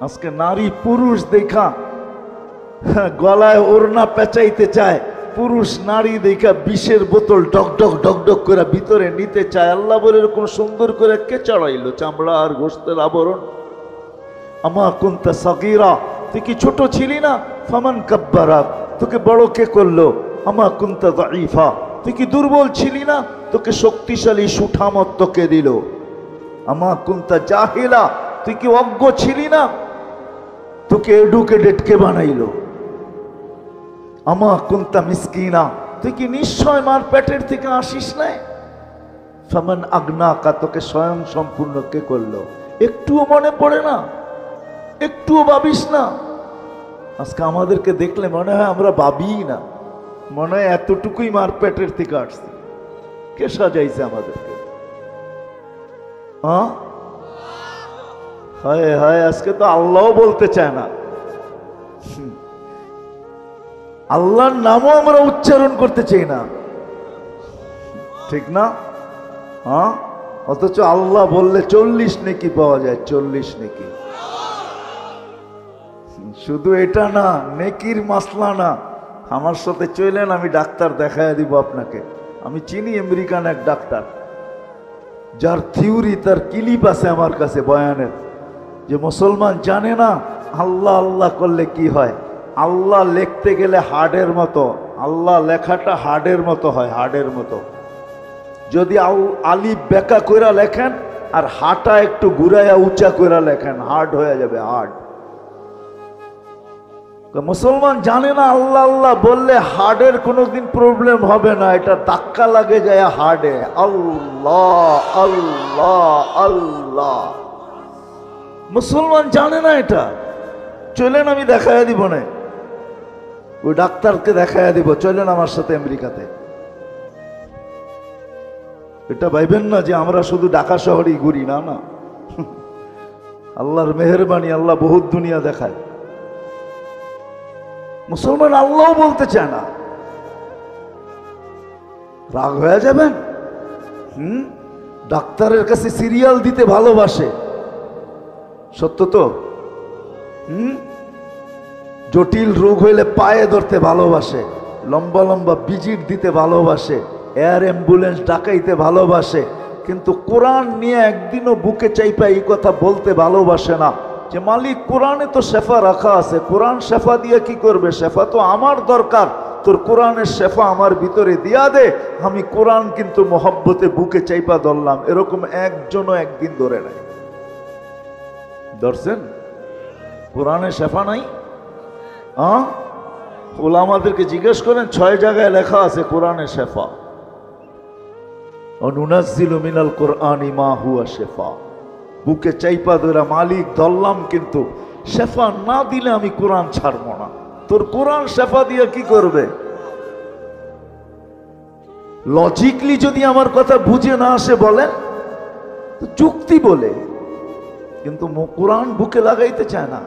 আজকে নারী পুরুষ দেখা গলায় ওড়না পেঁচাইতে চায়, পুরুষ নারী দেখা বিষের বোতল ডক ডক করে ভিতরে নিতে চায়। আল্লাহ বলে এরকম সুন্দর করে কে চড়াইলো চামড়া আর গোশতের আবরণ? আমা কুনতা সাগীরা, তুই কি ছোট ছিলি না? ফামান কাব্বারাক, তোকে বড় কে করলো? আমা কুনতা যায়ীফা, তুই কি দুর্বল ছিলি না? তোকে শক্তিশালী সুঠামত্ব কে দিল? আমা কুনতা জাহিলা, তুই কি অজ্ঞ ছিলি না? তোকে এডুকেটেড কে বানাইলো? আমা কুনতা মিসকিনা, তুই কি নিশ্চয় মার পেটের থেকে আসিস নাই? ফামান আগনাকা, তোকে স্বয়ং সম্পূর্ণ কে করলো? একটুও মনে পড়ে না? একটুও ভাবিস না? আজকে আমাদেরকে দেখলে মনে হয় আমরা ভাবি না, মনে হয় এতটুকুই মার পেটের থেকে আসছে। কে সাজাইছে আমাদেরকে? হায় হায়, আজকে তো আল্লাহও বলতে চায় না, আল্লাহর নামও আমরা উচ্চারণ করতে চাই না, ঠিক না? অথচ আল্লাহ বললে 40 নেকি পাওয়া যায়, 40 নেকি। শুধু এটা না, নেকির মাসলা না। আমার সাথে চলেন, আমি ডাক্তার দেখায় দিব আপনাকে। আমি চিনি আমেরিকান এক ডাক্তার, যার থিওরি, তার ক্লিপ আছে আমার কাছে বয়ানের, যে মুসলমান জানে না আল্লাহ আল্লাহ করলে কি হয়। আল্লাহ লিখতে গেলে হাড়ের মতো, আল্লাহ লেখাটা হাড়ের মতো হয়, হাড়ের মতো। যদি আলিফ বেকা কইরা লেখেন আর হাটা একটু ঘুরাইয়া উঁচা কইরা লেখেন, হার্ড হয়ে যাবে, হার্ড। মুসলমান জানে না আল্লাহ আল্লাহ বললে হার্টের কোনোদিন প্রবলেম হবে না, এটা ধাক্কা লাগে যায় হার্টে। আল্লাহ আল্লাহ আল্লাহ, মুসলমান জানে না এটা। চলেন আমি দেখাইয়া দিব না, ওই ডাক্তারকে দেখাইয়া দিব, চলেন আমার সাথে আমেরিকাতে। এটা ভাইবেন না যে আমরা শুধু ঢাকা শহরেই ঘুরি, না না, আল্লাহর মেহেরবানি, আল্লাহ বহুত দুনিয়া দেখায়। মুসলমান আল্লাহ বলতে চায় না, রাগ হয়ে যাবেন। ডাক্তারের কাছে সিরিয়াল দিতে ভালোবাসে, সত্য তো? জটিল রোগ হইলে পায়ে ধরতে ভালোবাসে, লম্বা লম্বা ভিজিট দিতে ভালোবাসে, এয়ার অ্যাম্বুলেন্স ডাকাইতে ভালোবাসে, কিন্তু কোরআন নিয়ে একদিনও বুকে চাইপা এই কথা বলতে ভালোবাসে না যে মালিক কোরআনে তো শেফা রাখা আছে, কোরআন শেফা দিয়ে কি করবে? শেফা তো আমার দরকার, তোর কোরআনের শেফা আমার ভিতরে দিয়া দে। আমি কোরআন কিন্তু মহব্বতে বুকে চাইপা ধরলাম, এরকম একজনও একদিন ধরে নাই। ধরছেন? কোরআনে শেফা নাই? ওলামাদেরকে জিজ্ঞেস করেন, 6 জায়গায় লেখা আছে কোরআনে শেফা। অনুনাজ্জিলু মিনাল কোরআনি মা হুয়া শেফা। বুকে চাইপা ধরা মালিক ধরলাম, কিন্তু শেফা না দিলে আমি কোরআন ছাড়বো না। তোর কোরআন শেফা দিয়ে কি করবে? লজিকলি যদি আমার কথা বুঝে না আসে বলেন তো যুক্তি বলে, কিন্তু কোরআন বুকে লাগাইতে চায় না,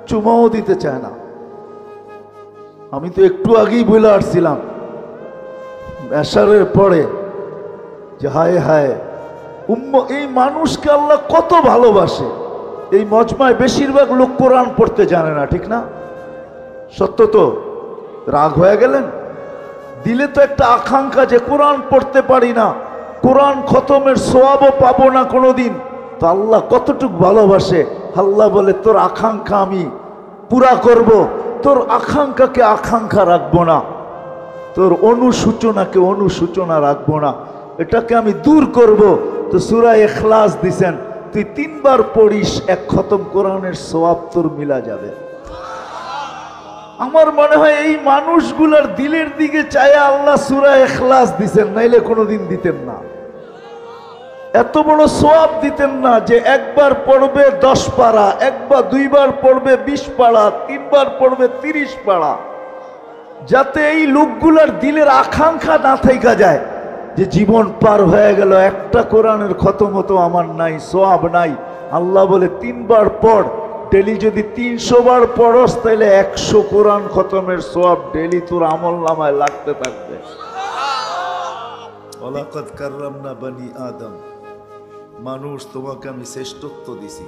চুমাও দিতে চায় না। আমি তো একটু আগেই বলে আসছিলাম এশারের পরে যে হায় হায় এই মানুষকে আল্লাহ কত ভালোবাসে। এই মজমায় বেশিরভাগ লোক কোরআন পড়তে জানে না, ঠিক না? সত্য তো? রাগ হয়ে গেলেন? দিলে তো একটা আকাঙ্ক্ষা যে কোরআন পড়তে পারি না, কোরআন খতমের সওয়াবও পাবো না কোনোদিন। তো আল্লাহ কতটুকু ভালোবাসে। আল্লাহ বলে তোর আকাঙ্ক্ষা আমি পুরা করব, তোর আকাঙ্ক্ষাকে আকাঙ্ক্ষা রাখবো না, তোর অনুসূচনাকে অনুসূচনা রাখবো না, এটাকে আমি দূর করব। তো সূরা ইখলাস দিছেন, তুই 3 বার পড়িস, 1 খতম কোরআনের সওয়াব তোর মিলা যাবে। আমার মনে হয় এই মানুষগুলার দিলের দিকে চায় আল্লাহ সূরা ইখলাস দিছেন, নাইলে কোনোদিন দিতেন না। এত বড় সওয়াব দিতেন না যে 1 বার পড়বে 10 পারা, 2 বার পড়বে 20 পারা, 3 বার পড়বে 30 পারা, যাতে এই লোকগুলার দিলের আকাঙ্ক্ষা না থাইকা যায় যে জীবন পার হয়ে গেল, একটা কোরআনের খতম তো আমার নাই, সওয়াব নাই। আল্লাহ বলে 3 বার পড়, ডেলি যদি 300 বার পড়স তাহলে 100 কোরআন খতমের সওয়াব ডেলি তোর আমলনামায় লাগতে থাকবে। ওয়ালাকাদ কাররামনা বনি আদম, মানুষ তোমাকে আমি শ্রেষ্ঠত্ব দিছি,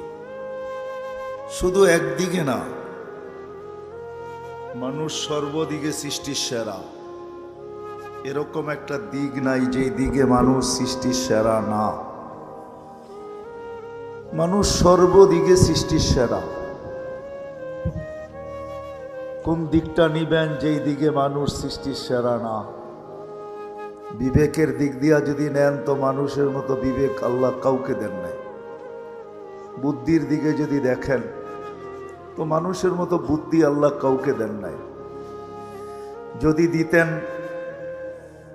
শুধু একদিকে না, মানুষ সর্বদিকে সৃষ্টির সেরা। এরকম একটা দিক নাই যে দিকে মানুষ সৃষ্টির সেরা না। মানুষ সর্বদিকে সৃষ্টির সেরা। কোন দিকটা নিবেন যেই দিকে মানুষ সৃষ্টির সেরা না? বিবেকের দিক দিয়া যদি নেন তো মানুষের মতো বিবেক আল্লাহ কাউকে দেন নাই। বুদ্ধির দিকে যদি দেখেন তো মানুষের মতো বুদ্ধি আল্লাহ কাউকে দেন নাই। যদি দিতেন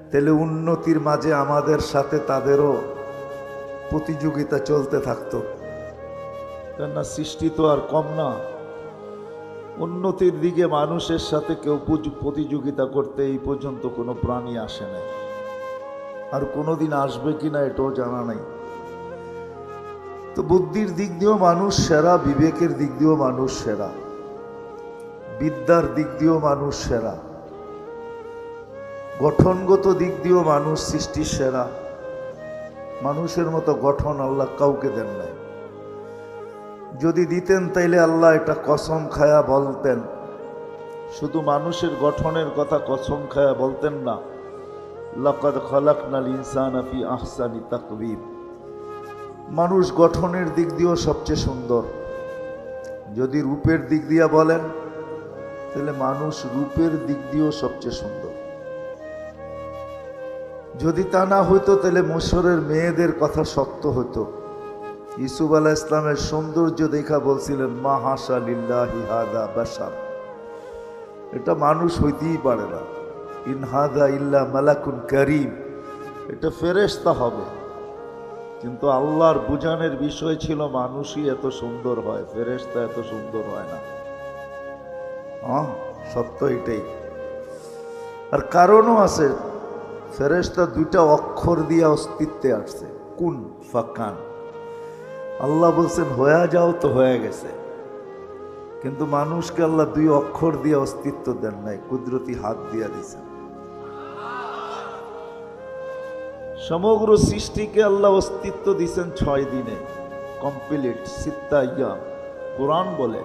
তাহলে উন্নতির মাঝে আমাদের সাথে তাদেরও প্রতিযোগিতা চলতে থাকতো, কেননা সৃষ্টি তো আর কম না। উন্নতির দিকে মানুষের সাথে কেউ প্রতিযোগিতা করতে এই পর্যন্ত কোনো প্রাণী আসে নাই, আর কোনোদিন আসবে কিনা এটাও জানা নাই। তো বুদ্ধির দিক দিয়েও মানুষ সেরা, বিবেকের দিক দিয়েও মানুষ সেরা, বিদ্যার দিক দিয়েও মানুষ সেরা, গঠনগত দিক দিয়েও মানুষ সৃষ্টির সেরা। মানুষের মতো গঠন আল্লাহ কাউকে দেন নাই। যদি দিতেন তাইলে আল্লাহ এটা কসম খায়া বলতেন, শুধু মানুষের গঠনের কথা কসম খায়া বলতেন না, লাকাদ খালাকনাল ইনসানা ফি আহসানি তাকওয়িম। মানুষ গঠনের দিক দিয়েও সবচেয়ে সুন্দর। যদি রূপের দিক দিয়া বলেন তাহলে মানুষ রূপের দিক দিয়েও সবচেয়ে সুন্দর। যদি তা না হইতো তাহলে মিশরের মেয়েদের কথা সত্য হতো। ইউসুফ আলাইহিস ইসলামের সৌন্দর্য দেখা বলছিলেন, মা হাসা লিল্লাহি হাদা বাশার, এটা মানুষ হইতেই পারে না। ইন হাদা ইল্লা মালাকুন কারীম, এটা ফেরেশতা হবে। কিন্তু আল্লাহর বুঝানোর বিষয় ছিল মানুষই এত সুন্দর হয়, ফেরেশতা এত সুন্দর হয় না। সত্য এটাই। আর কারণও আছে, ফেরেশতা দুইটা অক্ষর দিয়ে অস্তিত্বে আসছে, কুন ফাকান। আল্লাহ বলছেন হয়ে যাও, তো হয়ে গেছে। কিন্তু মানুষকে আল্লাহ দুই অক্ষর দিয়ে অস্তিত্ব দেন নাই, কুদরতি হাত দিয়া দিয়েছেন। সমগ্র সৃষ্টিকে আল্লাহ অস্তিত্ব দিয়েছেন 6 দিনে, কমপ্লিট সিত্তা ইয়াম কোরআন বলে।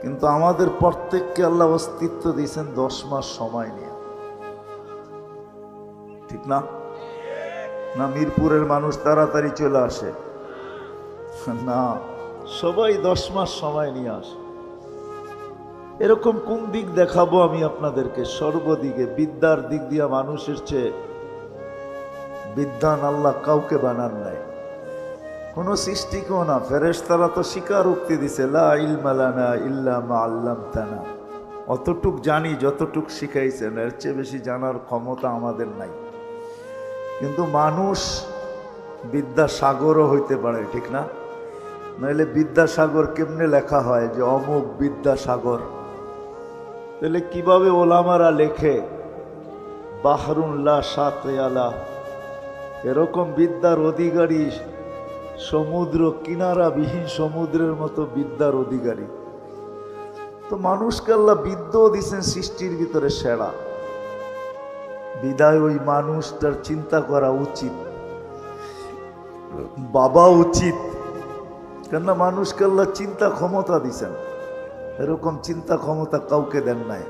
কিন্তু আমাদের প্রত্যেককে আল্লাহ অস্তিত্ব দিয়েছেন 10 মাস সময় নিয়ে, ঠিক না? না মিরপুরের মানুষ তাড়াতাড়ি চলে আসে না, সবাই 10 মাস সময় নিয়ে আসে। এরকম কোন দিক দেখাবো আমি আপনাদেরকে? সর্বদিকে বিদ্যার দিক দিয়া মানুষের চেয়ে বিদ্যান আল্লাহ কাউকে বানান নাই, কোন সৃষ্টিকেও না। ফেরেশতারা তো স্বীকারোক্তি দিছে, লা ইলমা লানা ইল্লা মা আল্লামতানা, অতটুক জানি যতটুক শিখাইছেন, এর চেয়ে বেশি জানার ক্ষমতা আমাদের নাই। কিন্তু মানুষ বিদ্যাসাগরও হইতে পারে, ঠিক না? নইলে বিদ্যাসাগর কেমনে লেখা হয় যে অমুক বিদ্যাসাগর? তাহলে কিভাবে ওলামারা লেখে বাহরুন লা শাতিয়া, এরকম বিদ্যার অধিকারী, সমুদ্র কিনারাবিহীন সমুদ্রের মতো বিদ্যার অধিকারী। তো মানুষকে আল্লাহ বিদ্যাও দিচ্ছেন সৃষ্টির ভিতরে সেরা। বিদায় ওই মানুষটার চিন্তা করা উচিত, বাবা উচিত, কেননা মানুষকে আল্লাহ চিন্তা ক্ষমতা দিচ্ছেন। এরকম চিন্তা ক্ষমতা কাউকে দেন নাই।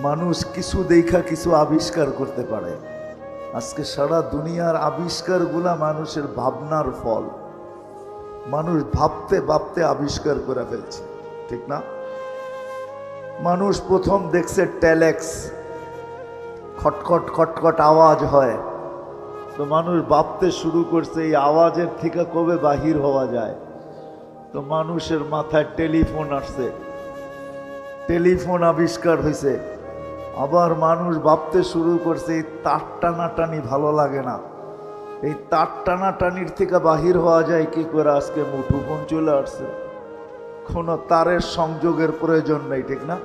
মানুষ কিছু দেখা কিছু আবিষ্কার করতে পারে। আজকে সারা দুনিয়ার আবিষ্কারগুলা মানুষের ভাবনার ফল। মানুষ ভাবতে ভাবতে আবিষ্কার করে ফেলছে, ঠিক না? মানুষ প্রথম দেখছে টেলেক্স, খটখট খটখট আওয়াজ হয়, তো মানুষ ভাবতে শুরু করছে এই আওয়াজের থেকে কবে বাহির হওয়া যায়। তো মানুষের মাথায় টেলিফোন আসছে, টেলিফোন আবিষ্কার হয়েছে। আবার মানুষ ভাবতে শুরু করছে এই তার টানাটানি ভালো লাগে না, এই তার টানাটানির থেকে বাহির হওয়া যায় কি করে? আজকে মুঠোফোন চলে আসছে, কোনো তারের সংযোগের প্রয়োজন নেই, ঠিক না?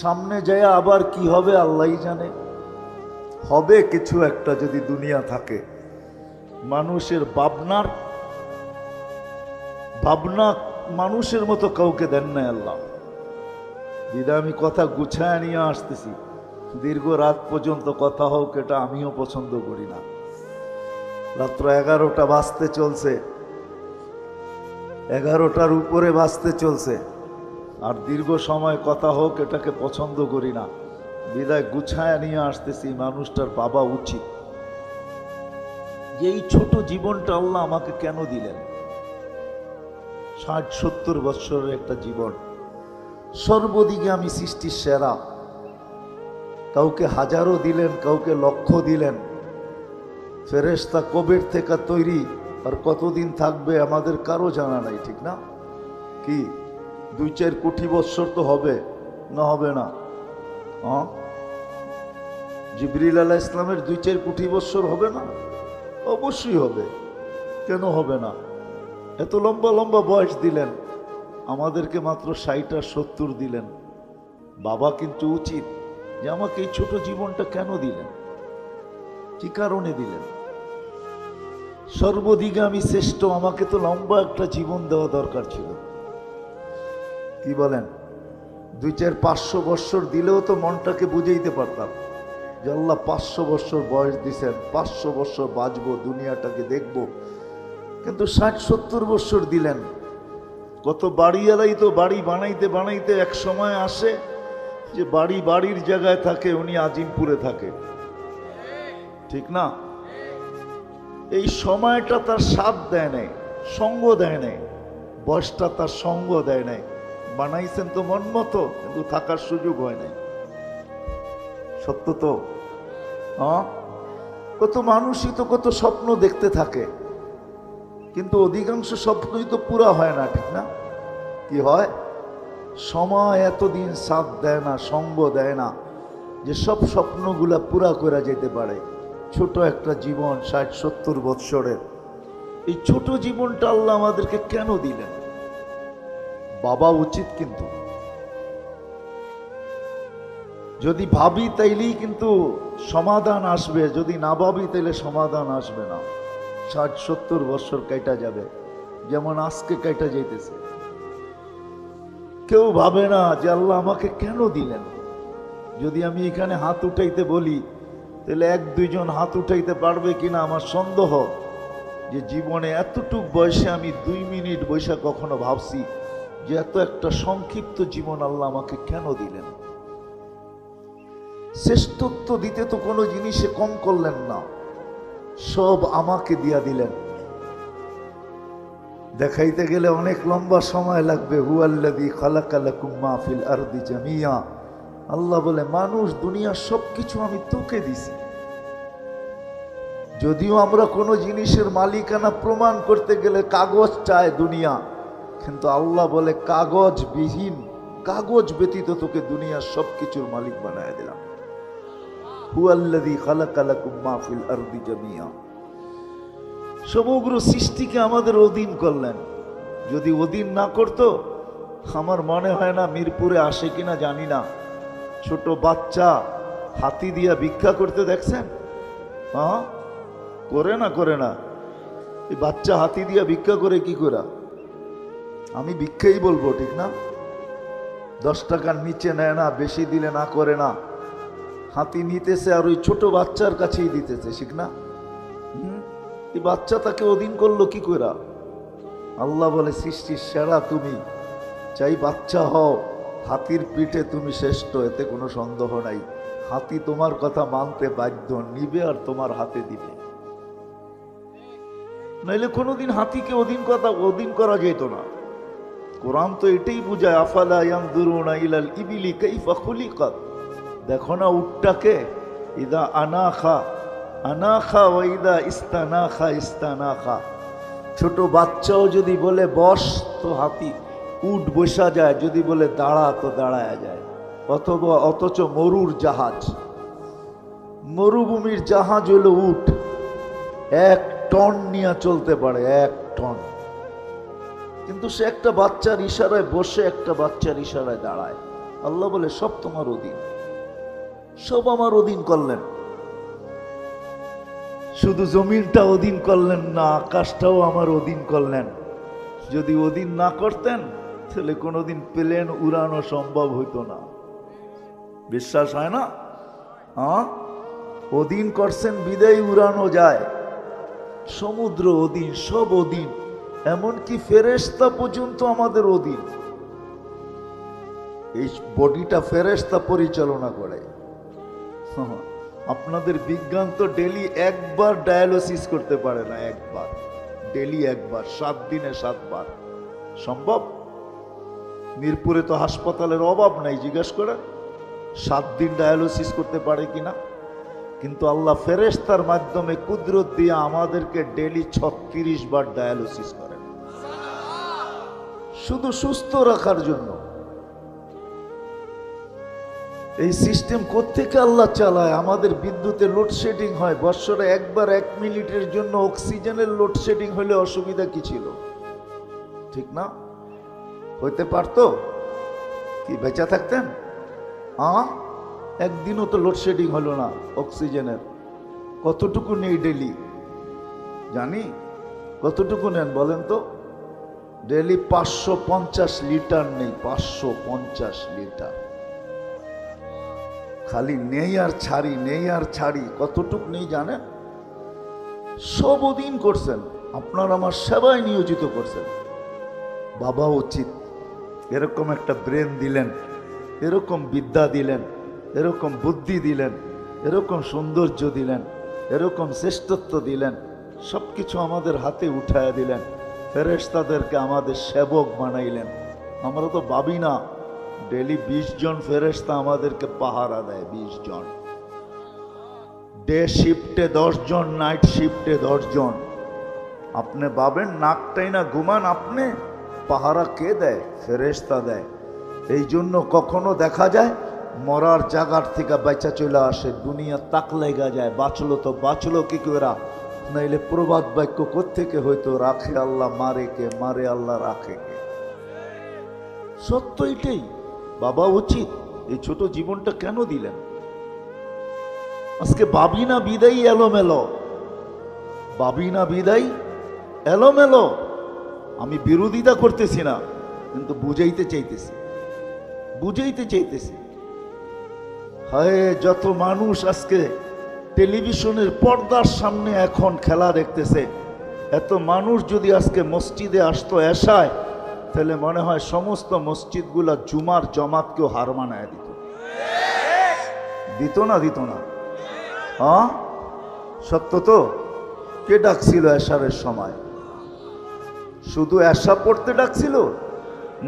সামনে যায় আবার কি হবে আল্লাহই জানে। হবে কিছু একটা যদি দুনিয়া থাকে। মানুষের ভাবনা মানুষের মতো কাউকে দেন নাই আল্লাহ। দিদা আমি কথা গুছায় নিয়ে আসতেছি, দীর্ঘ রাত পর্যন্ত কথা হোক এটা আমিও পছন্দ করি না। রাত্র 11টা বাজতে চলছে, 11টার উপরে বাজতে চলছে, আর দীর্ঘ সময় কথা হোক এটাকে পছন্দ করি না, বিদায় গুছায় নিয়ে আসতেছি। মানুষটার বাবা উচিত যে এই ছোট জীবনটা আল্লাহ আমাকে কেন দিলেন? 60-70 বৎসরের একটা জীবন, সর্বদিকে আমি সৃষ্টির সেরা। কাউকে হাজারও দিলেন, কাউকে লক্ষ দিলেন। ফেরেশতা কবের থেকে তৈরি আর কতদিন থাকবে আমাদের কারো জানা নাই, ঠিক না? কি 2-4 কোটি বৎসর তো হবে না? হবে না? জিবরিল আলাইহিস ইসলামের 2-4 কোটি বৎসর হবে না? অবশ্যই হবে। কেন হবে না? এত লম্বা লম্বা বয়স দিলেন, আমাদেরকে মাত্র 60 আর 70 দিলেন। বাবা কিন্তু উচিত যে আমাকে এই ছোট জীবনটা কেন দিলেন, কি কারণে দিলেন? সর্বদিকে আমি শ্রেষ্ঠ, আমাকে তো লম্বা একটা জীবন দেওয়া দরকার ছিল। কি বলেন? 2-4-500 বৎসর দিলেও তো মনটাকে বুঝাইতে পারতাম যে আল্লাহ 500 বৎসর বয়স দিছেন, 500 বৎসর বাঁচবো, দুনিয়াটাকে দেখবো। কিন্তু 60-70 বৎসর দিলেন। কত বাড়িওয়ালাই তো বাড়ি বানাইতে বানাইতে এক সময় আসে যে বাড়ির জায়গায় থাকে, উনি আজিমপুরে থাকে, ঠিক না? এই সময়টা তার সাথ দেয় নাই, সঙ্গ দেয় নাই, বয়সটা তার সঙ্গ দেয় নাই। বানাইছেন তো মন মতো, কিন্তু থাকার সুযোগ হয় নাই। সত্য তো? কত মানুষই তো কত স্বপ্ন দেখতে থাকে, কিন্তু অধিকাংশ স্বপ্নই তো পুরা হয় না, ঠিক না? কি হয়? সময় এতদিন সাথ দেয় না, সঙ্গ দেয় না যে সব স্বপ্নগুলা পুরা করে যেতে পারে। ছোট একটা জীবন, 60-70 বৎসরের, এই ছোট জীবনটা আল্লাহ আমাদেরকে কেন দিলেন? বাবা উচিত। কিন্তু যদি ভাবি তাইলেই কিন্তু সমাধান আসবে, যদি না ভাবি তাইলে সমাধান আসবে না। 60-70 বৎসর কাইটা যাবে, যেমন আজকে কাইটা যাইতেছে। কেউ ভাবে না যে আল্লাহ আমাকে কেন দিলেন। যদি আমি এখানে হাত উঠাইতে বলি, তাহলে 1-2 জন হাত উঠাইতে পারবে কিনা আমার সন্দেহ। যে জীবনে এতটুক বয়সে আমি 2 মিনিট বৈশা কখনো ভাবছি যে এত একটা সংক্ষিপ্ত জীবন আল্লাহ আমাকে কেন দিলেন। শ্রেষ্ঠত্ব দিতে তো কোনো জিনিসে কম করলেন না, সব আমাকে দিয়া দিলেন। দেখাইতে গেলে অনেক লম্বা সময় লাগবে। হুয়াল্লাযী খালাকা লাকুম মা ফিল আরদি জামিয়া। আল্লাহ বলে মানুষ দুনিয়ার সবকিছু আমি তোকে দিছি। যদিও আমরা কোনো জিনিসের মালিকানা প্রমাণ করতে গেলে কাগজ চায় দুনিয়া, কিন্তু আল্লাহ বলে কাগজবিহীন, কাগজ ব্যতীত তোকে দুনিয়ার সবকিছুর মালিক বানায় দিলাম। হুয়াল্লাযী খালাকা লাকুম মা ফিল আরদি জামিয়া। সমগ্র সৃষ্টিকে আমাদের অধীন করলেন। যদি অধীন না করতো, আমার মনে হয় না মিরপুরে আসে কিনা জানি না, ছোট বাচ্চা হাতি দিয়া ভিক্ষা করতে দেখছেন? করে না? এই বাচ্চা হাতি দিয়া ভিক্ষা করে কি করে? আমি ভিক্ষাই বলবো, ঠিক না? 10 টাকার নিচে নেয় না, বেশি দিলে না করে না। হাতি নিতেছে আর ওই ছোট বাচ্চার কাছেই দিতেছে, ঠিক না? এই বাচ্চা তাকে অধীন করলো কি করে? আল্লাহ বলে সৃষ্টির সেরা তুমি, চাই বাচ্চা হও, হাতির পিঠে তুমি শ্রেষ্ঠ, এতে কোনো সন্দেহ নাই। হাতি তোমার কথা মানতে বাধ্য, নিবে আর তোমার হাতে দিবে। নইলে কোনোদিন হাতিকে অধীন করা যেত না। কোরআন তো এটাই বুঝায়, আফালা ইয়ানজুরুনা ইলাল ইবিলি কাইফা খুলিকাত। দেখো না উটটাকে, ইদা আনাখা ওয়া ইদা ইস্তানাখা। ছোট বাচ্চাও যদি বলে বস তো হাতি উট বসা যায়, যদি বলে দাঁড়া তো দাঁড়ায়া যায়। অথচ মরুভূমির জাহাজ হলো উট, 1 টন নিয়ে চলতে পারে, 1 টন। কিন্তু সে একটা বাচ্চার ইশারায় বসে, একটা বাচ্চার ইশারায় দাঁড়ায়। আল্লাহ বলে সব তোমার অধীন, সব আমার অধীন করলেন। শুধু জমিনটা অধীন করলেন না, আকাশটাও আমার অধীন করলেন। যদি অধীন না করতেন তাহলে কোনোদিন প্লেন উড়ানো সম্ভব হইতো না। বিশ্বাস হয় না? অধীন করছেন বিদায় উড়ানো যায়। সমুদ্র অধীন, সব অধীন। এমনকি ফেরেশতা পর্যন্ত আমাদের অধীন। এই বডিটা ফেরেশতা পরিচালনা করে। আপনাদের বিজ্ঞান তো ডেলি একবার ডায়ালিসিস করতে পারে না, একবার, ডেলি একবার, 7 দিনে 7 বার সম্ভব? মিরপুরে তো হাসপাতালের অভাব নাই, জিজ্ঞাসা করেন 7 দিন ডায়ালিসিস করতে পারে কিনা। কিন্তু আল্লাহ ফেরেশতার মাধ্যমে কুদরত দিয়ে আমাদেরকে ডেলি 36 বার ডায়ালিসিস করেন, শুধু সুস্থ রাখার জন্য। এই সিস্টেম কোত্থেকে আল্লাহ চালায়? আমাদের বিদ্যুতে লোডশেডিং হয়, বৎসরে একবার 1 মিনিটের জন্য অক্সিজেনের লোডশেডিং হলে অসুবিধা কি ছিল? ঠিক না? হইতে পারতো কি বেঁচে থাকতেন? একদিনও তো লোডশেডিং হলো না অক্সিজেনের। কতটুকু নেই ডেলি জানি? কতটুকু নেন বলেন তো? ডেলি 550 লিটার নেই, 550 লিটার। খালি নেই আর ছাড়ি, নেই আর ছাড়ি। কতটুক নেই জানেন? সব দিন করছেন, আপনার আমার সেবায় নিয়োজিত করছেন। বাবা উচিত এরকম একটা ব্রেন দিলেন, এরকম বিদ্যা দিলেন, এরকম বুদ্ধি দিলেন, এরকম সৌন্দর্য দিলেন, এরকম শ্রেষ্ঠত্ব দিলেন, সব কিছু আমাদের হাতে উঠায় দিলেন। ফেরেশতাদেরকে আমাদের সেবক বানাইলেন। আমরা তো ভাবি না ডেলি 20 জন ফেরেশতা আমাদেরকে পাহারা দেয়, 20 জন। ডে শিফটে 10 জন, নাইট শিফটে 10 জন। আপনি ভাবেন নাকটাই না ঘুমান, আপনি পাহারা কে দেয়? ফেরেশতা দেয়। এই জন্য কখনো দেখা যায় মরার জায়গার থেকে বেঁচা চলে আসে, দুনিয়া তাক লেগা যায়, বাঁচলো তো বাঁচলো কি করে, নাইলে প্রবাদ বাক্য কোত্থেকে হয়তো, রাখে আল্লাহ মারে কে, মারে আল্লাহ রাখে কে। সত্য এটাই। বাবা উচিত এই ছোট জীবনটা কেন দিলেন? আজকে ভাবি না বিদায় এলোমেলো, ভাবি না বিদায় এলোমেলো। আমি বিরোধিতা করতেছি না, কিন্তু বুঝাইতে চাইতেছি, বুঝাইতে চাইতেছি। হায়, যত মানুষ আজকে টেলিভিশনের পর্দার সামনে এখন খেলা দেখতেছে, এত মানুষ যদি আজকে মসজিদে আসতো এশায়, তাহলে মনে হয় সমস্ত মসজিদগুলা জুমার জমাতকেও হার মানায় দিত। দিত না? দিত না? হ্যাঁ, সত্য তো। কে ডাকছিল এশারের সময়? শুধু এশা পড়তে ডাকছিল?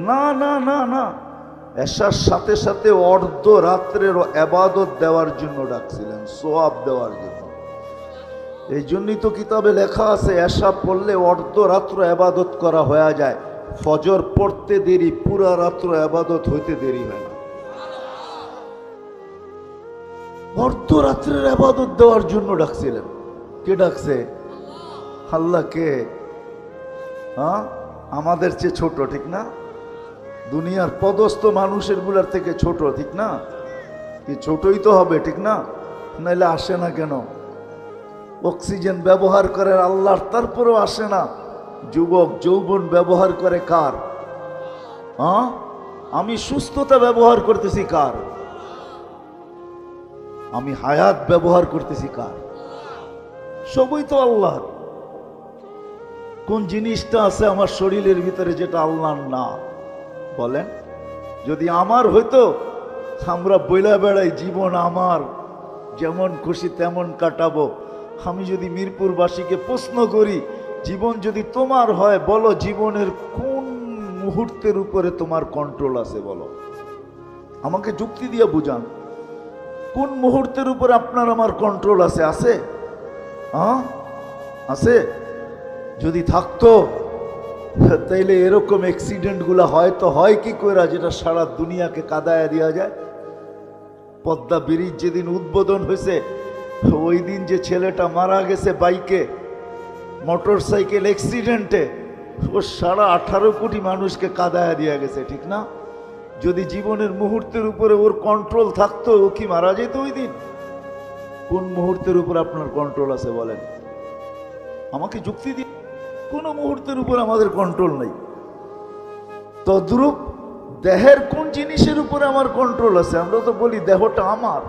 না না না না, এশার সাথে সাথে অর্ধ রাত্রের ইবাদত দেওয়ার জন্য ডাকছিলেন, সওয়াব দেওয়ার জন্য। এই জন্যই তো কিতাবে লেখা আছে এশা পড়লে অর্ধ রাত্র ইবাদত করা হয়ে যায়, ফজর পড়তে দেরি, পুরা রাত্র ইবাদত হইতে দেরি হয় না। অর্ধ রাত্রের ইবাদত দেওয়ার জন্য ডাকছিলেন। কে ডাকছে? আল্লাহ। কে? হ্যাঁ, আমাদের চেয়ে ছোট, ঠিক না? দুনিয়ার পদস্থ মানুষের গুলার থেকে ছোট, ঠিক না? কি ছোটই তো হবে, ঠিক না? নাইলে আসে না কেন? অক্সিজেন ব্যবহার করে আল্লাহর, তারপরেও আসে না। যুবক যৌবন ব্যবহার করে কার? হ্যাঁ, আমি সুস্থতা ব্যবহার করতেছি কার? আমি হায়াত ব্যবহার করতেছি কার? সবই তো আল্লাহর। কোন জিনিসটা আছে আমার শরীরের ভিতরে যেটা আল্লাহর না? বলেন। যদি আমার হইতো, আমরা বইলা বেড়াই জীবন আমার, যেমন খুশি তেমন কাটাবো। আমি যদি মিরপুরবাসীকে প্রশ্ন করি, জীবন যদি তোমার হয়, বলো জীবনের কোন মুহূর্তের উপরে তোমার কন্ট্রোল আছে? বলো, আমাকে যুক্তি দিয়ে বুঝান। কোন মুহূর্তের উপরে আপনার আমার কন্ট্রোল আছে? আছে? হ্যাঁ, আছে। যদি থাকতো তাইলে এরকম অ্যাক্সিডেন্ট গুলা হয়তো হয় কি করে, যেটা সারা দুনিয়াকে কাদায় দেওয়া যায়। পদ্মা ব্রিজ যেদিন উদ্বোধন হয়েছে, ওই দিন যে ছেলেটা মারা গেছে বাইকে, মোটর সাইকেল অ্যাক্সিডেন্টে, ও সারা 18 কোটি মানুষকে কাদায় দেওয়া গেছে, ঠিক না? যদি জীবনের মুহূর্তের উপরে ওর কন্ট্রোল থাকতো, ও কি মারা যেত ওই দিন? কোন মুহূর্তের উপর আপনার কন্ট্রোল আছে বলেন? আমাকে যুক্তি দিন। কোন মুহূর্তের উপর আমাদের কন্ট্রোল নাই। তদ্রূপ দেহের কোন জিনিসের উপরে আমার কন্ট্রোল আছে? আমরা তো বলি দেহটা আমার।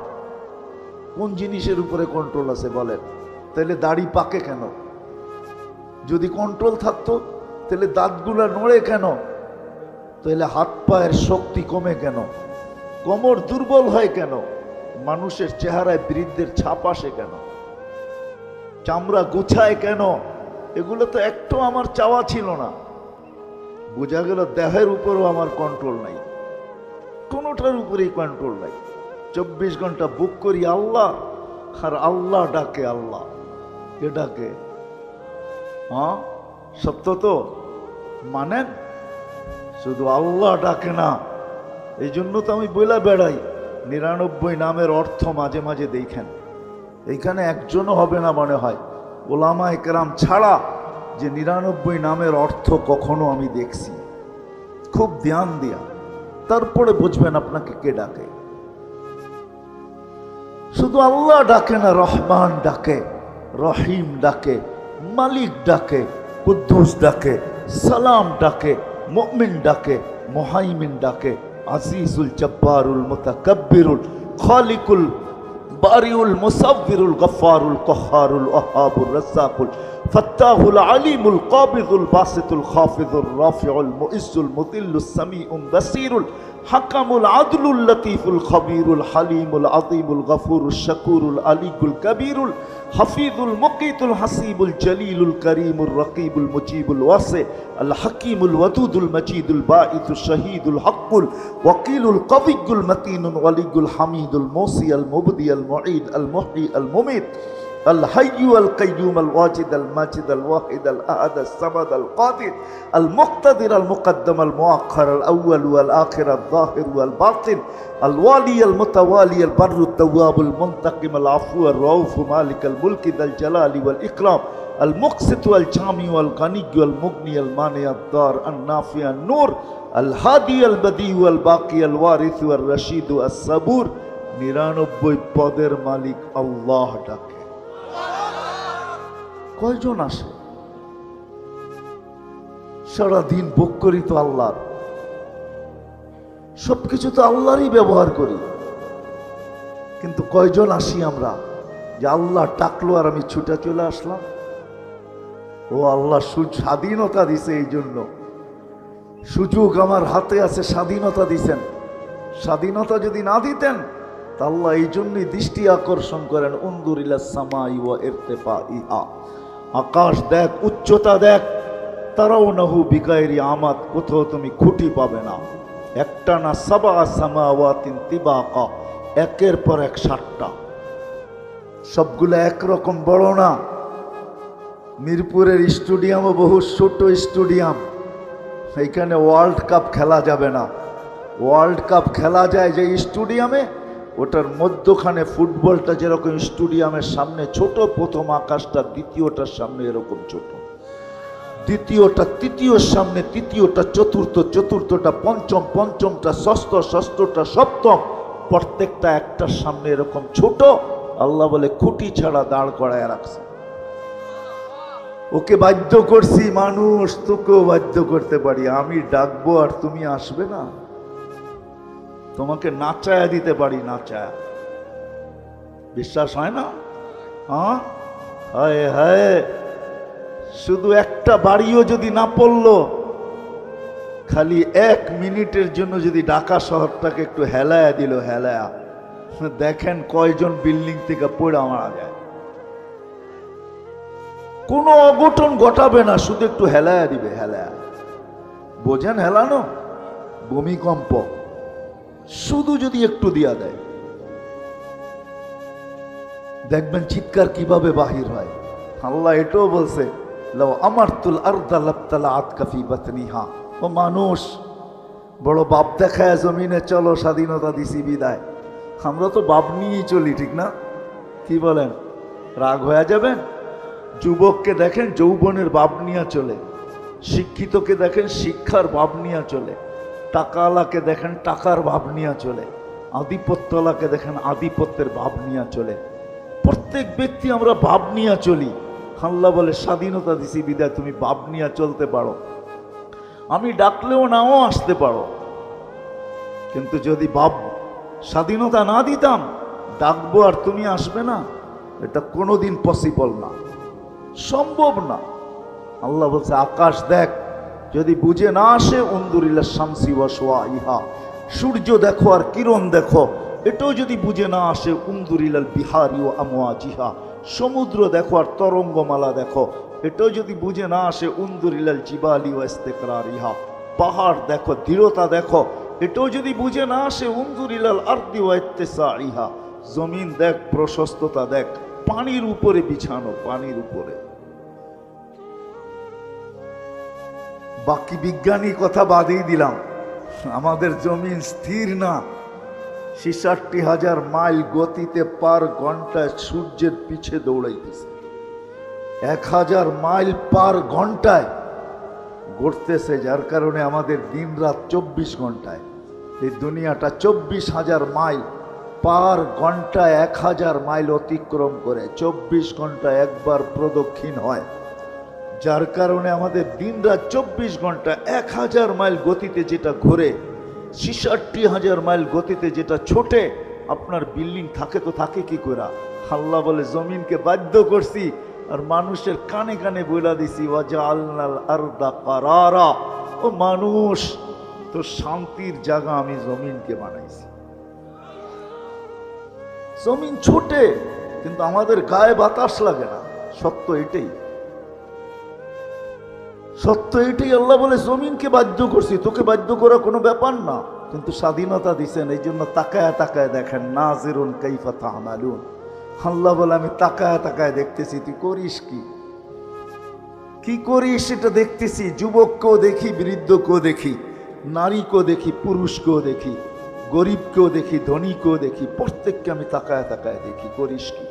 কোন জিনিসের উপরে কন্ট্রোল আছে বলেন? তাহলে দাড়ি পাকে কেন? যদি কন্ট্রোল থাকতো তাহলে দাঁতগুলা নড়ে কেন? তাহলে হাত পায়ের শক্তি কমে কেন? কোমর দুর্বল হয় কেন? মানুষের চেহারায় বৃদ্ধের ছাপ আসে কেন? চামড়া গুছায় কেন? এগুলো তো একটু আমার চাওয়া ছিল না। বোঝা গেল দেহের উপরও আমার কন্ট্রোল নাই, কোনোটার উপরেই কন্ট্রোল নাই। 24 ঘন্টা বুক করি আল্লাহ, আর আল্লাহ ডাকে আল্লাহ। কে ডাকে? হ্যাঁ, সত্য তো মানেন? শুধু আল্লাহ ডাকে না। এই জন্য তো আমি বইলা বেড়াই 99 নামের অর্থ মাঝে মাঝে দেখেন। এইখানে একজনও হবে না মনে হয় ওলামায়ে কেরাম ছাড়া যে 99 নামের অর্থ কখনো আমি দেখছি। খুব ধ্যান দিয়া তারপরে বুঝবেন আপনাকে কে ডাকে। শুধু আল্লাহ ডাকে না, রহমান ডাকে, রহিম ডাকে, মালিক ডাকে, কুদ্দুস ডাকে, সালাম ডাকে, মুমিন ডাকে, মুহাইমিন ডাকে, আজিজুল জব্বারুল মুতাকাব্বিরুল খালিকুল বারিউল মুসাব্বিরুল গফফারুল কহ্হারুল ওয়াহাবুর রাজ্জাকুল ফাত্তাহুল আলিমুল কাবিদুল বাসিতুল খাফিদুর রাফিউল মুইজ্জুল মুদিল্লুস সামিউল বাসিরুল হাকামুল আদলুল লতীফুল খবীরুল হালিমুল আযীমুল গফুরুশ শাকুরুল আলিকুল কবীরুল হাফিজুল মুকিতুল হাসিবুল জলিলুল করিমুর রকিবুল মুজিবুল ওয়াসি আল হাকিমুল ওয়াদুদুল মজিদুল বাঈসুশ শহীদুল হকুল ওয়াকিলুল কবিয়ুল মতিনুল ওয়ালিউল হামিদুল মুসি আল মুবদি আল মুঈদ আল মুহয়ি আল মুমিত الحي القيوم الواجد الماجد الواحد الأحد الصمد القادر المقتدر المقدم المؤخر الأول والآخر الظاهر والباطن الوالي المتوالي البر التواب المنتقم العفو الرؤوف مالك الملك ذا الجلال والإكرام المقسط والجامع والغني والمغني المانع الضار النافع النور الهادي البديع والباقي الوارث والرشيد الصبور 99 পদের মালিক আল্লাহ ডাকে। কয়জন আসে? সারাদিন ভোগ করি তো আল্লাহর, সবকিছু তো আল্লাহরই ব্যবহার করি, কিন্তু কয়জন আসি আমরা যে আল্লাহ ডাকলো আর আমি ছুটে চলে আসলাম? ও আল্লাহ স্বাধীনতা দিছে, এই জন্য সুযোগ আমার হাতে আছে, স্বাধীনতা দিছেন। স্বাধীনতা যদি না দিতেন তা আল্লাহ এই জন্যই দৃষ্টি আকর্ষণ করেন, উনজুর ইলাস সামাই ওয়া ইরতিফাইহা, আকাশ দেখ, উচ্চতা দেখ, তারাউনাহু বিগাইরি আমাদ, কোথাও তুমি খুঁটি পাবে না। একটা না, সাবা সামাওয়াতিন তিবাকা, একের পর এক 7টা, সবগুলো একরকম বড় না। মিরপুরের স্টেডিয়ামও বহু ছোট স্টেডিয়াম, এইখানে ওয়ার্ল্ড কাপ খেলা যাবে না। ওয়ার্ল্ড কাপ খেলা যায় যে স্টেডিয়ামে, ওটার মধ্যখানে ফুটবলটা যেরকম স্টেডিয়ামের সামনে ছোট, প্রথম আকাশটা দ্বিতীয়টার সামনে এরকম ছোট, দ্বিতীয়টা তৃতীয়র সামনে, তৃতীয়টা চতুর্থ, চতুর্থটা পঞ্চম, পঞ্চমটা ষষ্ঠ, ষষ্ঠটা সপ্তম, প্রত্যেকটা একটার সামনে এরকম ছোট। আল্লাহ বলে খুঁটি ছাড়া দাঁড় করায় রাখছে। ওকে বাধ্য করছি, মানুষ তোকেও বাধ্য করতে পারি, আমি ডাকবো আর তুমি আসবে না। তোমাকে নাচায়া দিতে পারি, নাচায়া। বিশ্বাস হয় না? হ্যাঁ, হায় হায়, শুধু একটা বাড়িও যদি না পড়লো, খালি 1 মিনিটের জন্য যদি ঢাকা শহরটাকে একটু হেলায়া দিল, হেলায়া, দেখেন কয়জন বিল্ডিং থেকে পড়ে মারা যায়। কোনো অঘটন ঘটাবে না, শুধু একটু হেলায়া দিবে, হেলায়া। বোঝেন হেলানো? ভূমিকম্প শুধু যদি একটু দিয়া দেয়, দেখবেন চিৎকার কিভাবে বাহির হয়। আল্লাহ এটাও বলছে, লাউ আমারতুল আরদা লাবতালাআত কাফি বাতনিহা। ও মানুষ, বড় বাপ দেখায় জমিনে চলো, স্বাধীনতা দিছি বিদায়। আমরা তো বাপ নিয়েই চলি, ঠিক না? কি বলেন? রাগ হয়ে যাবেন? যুবককে দেখেন যৌবনের বাপ নিয়ে চলে, শিক্ষিতকে দেখেন শিক্ষার বাপ নিয়ে চলে, টাকাওয়ালাকে দেখেন টাকার ভাব নিয়ে চলে, আধিপত্যওয়ালাকে দেখেন আধিপত্যের ভাব নিয়ে চলে। প্রত্যেক ব্যক্তি আমরা ভাব নিয়ে চলি। আল্লাহ বলে স্বাধীনতা দিছি বিদায় তুমি ভাব নিয়ে চলতে পারো, আমি ডাকলেও নাও আসতে পারো। কিন্তু যদি ভাব স্বাধীনতা না দিতাম, ডাকবো আর তুমি আসবে না, এটা কোনোদিন পসিবল না, সম্ভব না। আল্লাহ বলছে আকাশ দেখ, যদি বুঝে না আসে উনদুরিল্লাহ শামসি ওয়া শুআইহা, সূর্য দেখো আর কিরণ দেখো, এটাও যদি বুঝে না আসে উনদুরিলাল বিহারি ওয়া আমওয়াজিহা, সমুদ্র দেখো আর তরঙ্গমালা দেখো, এটাও যদি বুঝে না আসে উনদুরিলাল জিবালি ওয়া ইস্তিকরারিহা, পাহাড় দেখো, দৃঢ়তা দেখো, এটাও যদি বুঝে না আসে উনদুরিলাল আরদি ওয়া ইত্তিসাইহা, জমিন দেখ, প্রশস্ততা দেখ, পানির উপরে বিছানো, পানির উপরে। বাকি বিজ্ঞানী কথা বাদই দিলাম, আমাদের জমিন স্থির না, ৬৬,০০০ মাইল গতিতে পার ঘন্টায় সূর্যের পিছে দৌড়াইতেছে, ১,০০০ মাইল পার ঘন্টায় ঘুরতেছে, যার কারণে আমাদের দিন রাত ২৪ ঘন্টায়। এই দুনিয়াটা ২৪,০০০ মাইল পার ঘন্টায় ১,০০০ মাইল অতিক্রম করে ২৪ ঘন্টায় একবার প্রদক্ষিণ হয়, যার কারণে আমাদের দিন রাত ২৪ ঘন্টা ১,০০০ মাইল গতিতে যেটা ঘুরে, ৬৬,০০০ মাইল গতিতে যেটা ছোটে, আপনার বিল্ডিং থাকে তো থাকে কি করে? আল্লাহ বলে জমিনকে বাধ্য করছি আর মানুষের কানে কানে বইলা দিছি ওয়াজআলনাল আরদা কারারা, ও মানুষ তো শান্তির জায়গা আমি জমিনকে বানাইছি। জমিন ছোটে কিন্তু আমাদের গায়ে বাতাস লাগে না, সত্য এটাই, সত্য এটাই। আল্লাহ বলে জমিনকে বাধ্য করছি, তোকে বাধ্য করা কোনো ব্যাপার না, কিন্তু স্বাধীনতা দিছেন, এই জন্য তাকায় তাকায় দেখেন নাজিরুন কাইফা তা'মালুন। আল্লাহ বলে আমি তাকায় তাকায় দেখতেছি তুই করিস কি করিস সেটা দেখতেছি। যুবককেও দেখি, বৃদ্ধকেও দেখি, নারীকেও দেখি, পুরুষকেও দেখি, গরিবকেও দেখি, ধনীকেও দেখি, প্রত্যেককে আমি তাকায় তাকায় দেখি করিস কি।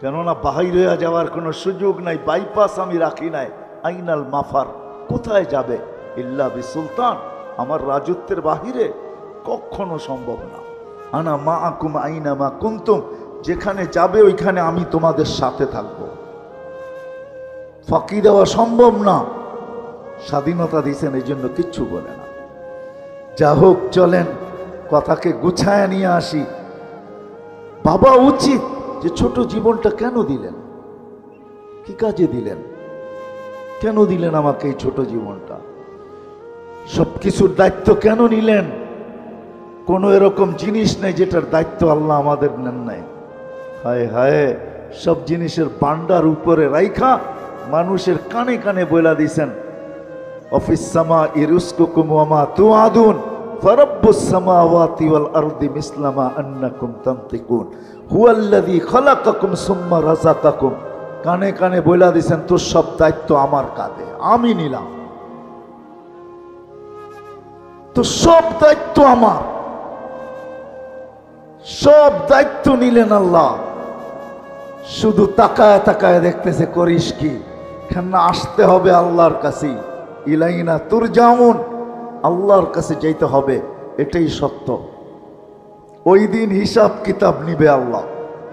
কেননা বাহির হয়ে যাওয়ার কোনো সুযোগ নাই, বাইপাস আমি রাখি নাই। আইনাল মাফার, কোথায় যাবে? ইল্লা বিসুলতান, আমার রাজত্বের বাহিরে কখনো সম্ভব না। আনা মাআকুম আইনা মা কুনতুম, যেখানে যাবে ওইখানে আমি তোমাদের সাথে থাকবো, ফাঁকি দেওয়া সম্ভব না। স্বাধীনতা দিয়েছেন, এই জন্য কিচ্ছু বলে না। যা হোক, চলেন কথাকে গুছায় নিয়ে আসি। ভাবা উচিত যে ছোট জীবনটা কেন দিলেন, কি কাজে দিলেন, কেন দিলেন আমাকে এই ছোট জীবনটা, সবকিছুর দায়িত্ব কেন নিলেন? কোনো এরকম জিনিস নেই যেটার দায়িত্ব আল্লাহ আমাদের নেন নাই। হায় হায়, সব জিনিসের বান্ডার উপরে রাইখা মানুষের কানে কানে বইলা দিছেন অফিস সামা ইরুসকুকুম ওয়া মা তুআদুন ফারাব্বুস সামাওয়াতি ওয়াল আরদি মিসলামা আন্নাকুম তানতিকুন হুয়াল্লাযী খালাকাকুম সুম্মা রাযাকাকুম। কানে কানে বইলা দিছেন তোর সব দায়িত্ব আমার কাঁধে, আমি নিলাম, তো সব দায়িত্ব আমার, সব দায়িত্ব নিলেন আল্লাহ। শুধু তাকায় তাকায় দেখতেছে করিস কি। কেন আসতে হবে আল্লাহর কাছে, ইলাইনা তুরজাউন, আল্লাহর কাছে যাইতে হবে, এটাই সত্য। ওই দিন হিসাব কিতাব নিবে আল্লাহ,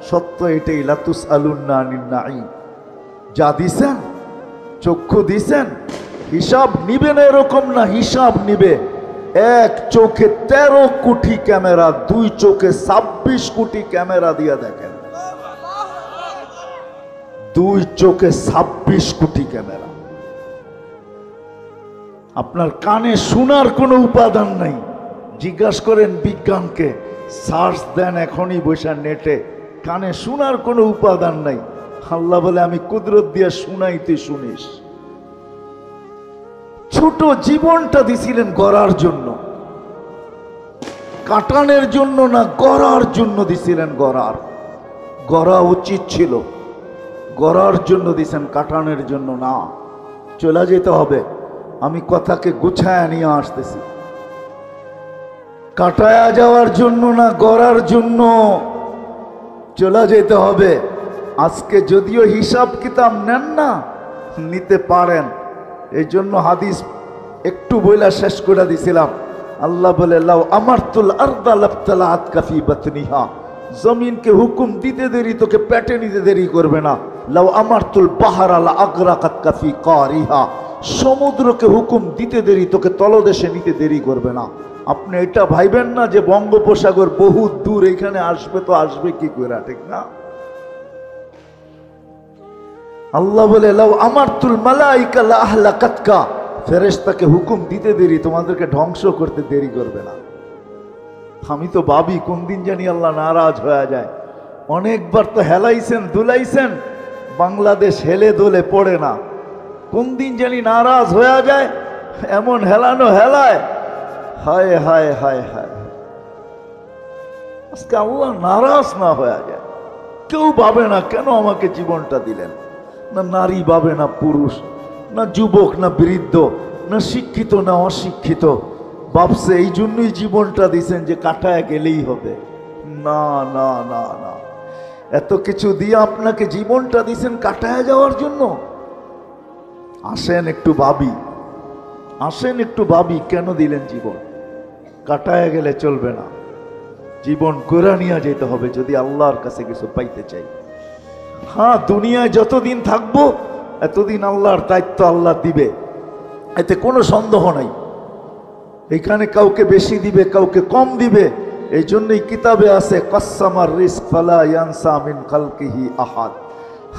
সত্য এটাই। লাতুস আলুন্না আনিন নাঈম, যা দিছেন, চক্ষু দিছেন, হিসাব নিবে না এরকম না, হিসাব নিবে। এক চোখে 13 কোটি ক্যামেরা, দুই চোখে 26 কোটি ক্যামেরা দিয়ে দেখেন, দুই চোখে 26 কোটি ক্যামেরা। আপনার কানে শোনার কোনো উপাদান নাই, জিজ্ঞাসা করেন বিজ্ঞানকে, সার্চ দেন এখনই বসে নেটে, কানে শোনার কোনো উপাদান নাই। আল্লাহ বলে আমি কুদরত দিয়ে শুনাই, তুই শুনিস। ছোট জীবনটা দিছিলেন গড়ার জন্য, কাটানের জন্য না, গড়ার জন্য দিছিলেন। গড়া উচিত ছিল, গড়ার জন্য দিছেন, কাটানের জন্য না। চলে যেতে হবে, আমি কথাকে গুছায় নিয়ে আসতেছি। কাটায়া যাওয়ার জন্য না, গড়ার জন্য চলে যেতে হবে। আজকে যদিও হিসাব কিতাব নেন না, নিতে পারেন, এই জন্য হাদিস একটু বইলা শেষ করে দিছিলাম। আল্লাহ বলে লাউ আমারতুল আরদা লাবতালাআত কাফি বাতনিহা, জমিনকে হুকুম দিতে দেরি তোকে পেটে নিতে দেরি করবে না। লাউ আমারতুল বাহরা লা আগরাকাত কাফি কারিহা, সমুদ্রকে হুকুম দিতে দেরি তোকে তলদেশে নিতে দেরি করবে না। আপনি এটা ভাইবেন না যে বঙ্গোপসাগর বহু দূর, এখানে আসবে তো আসবে কি করে, ঠিক না? আল্লাহ বলে লাউ আমারতুল মালাইকা লা আহলাকাতকা, ফেরেশতাকে হুকুম দিতে দেরি, তোমাদেরকে ধ্বংস করতে দেরি করবে না। আমি তো ভাবি কোন দিন জানি আল্লাহ নারাজ হয়ে যায়। অনেকবার তো হেলাইছেন দুলাইছেন, বাংলাদেশ হেলে দোলে পড়ে না। কোন দিন জানি নারাজ হয়ে যায়, এমন হেলানো হেলায়, হায় হায় হায় হায়। আজকে আল্লাহ নারাজ না হয়ে যায়। কেউ ভাবে না কেন আমাকে জীবনটা দিলেন, না নারী ভাবে, না পুরুষ, না যুবক, না বৃদ্ধ, না শিক্ষিত, না অশিক্ষিত। ভাবছে এই জন্যই জীবনটা দিছেন যে কাটায় গেলেই হবে। না না না না, এত কিছু দিয়ে আপনাকে জীবনটা দিছেন কাটায় যাওয়ার জন্য? আসেন একটু ভাবি, আসেন একটু ভাবি, কেন দিলেন জীবন? কাটায় গেলে চলবে না, জীবন করে নিয়ে যেতে হবে যদি আল্লাহর কাছে কিছু পাইতে চাই। হ্যাঁ, দুনিয়ায় যতদিন থাকবো এতদিন আল্লাহর দায়িত্ব আল্লাহ দিবে, এতে কোনো সন্দেহ নাই। এখানে কাউকে বেশি দিবে, কাউকে কম দিবে। এই জন্যই কিতাবে আছে কাসসামার রিজক ফালা ইয়ানসা মিন খালকিহি আহাদ।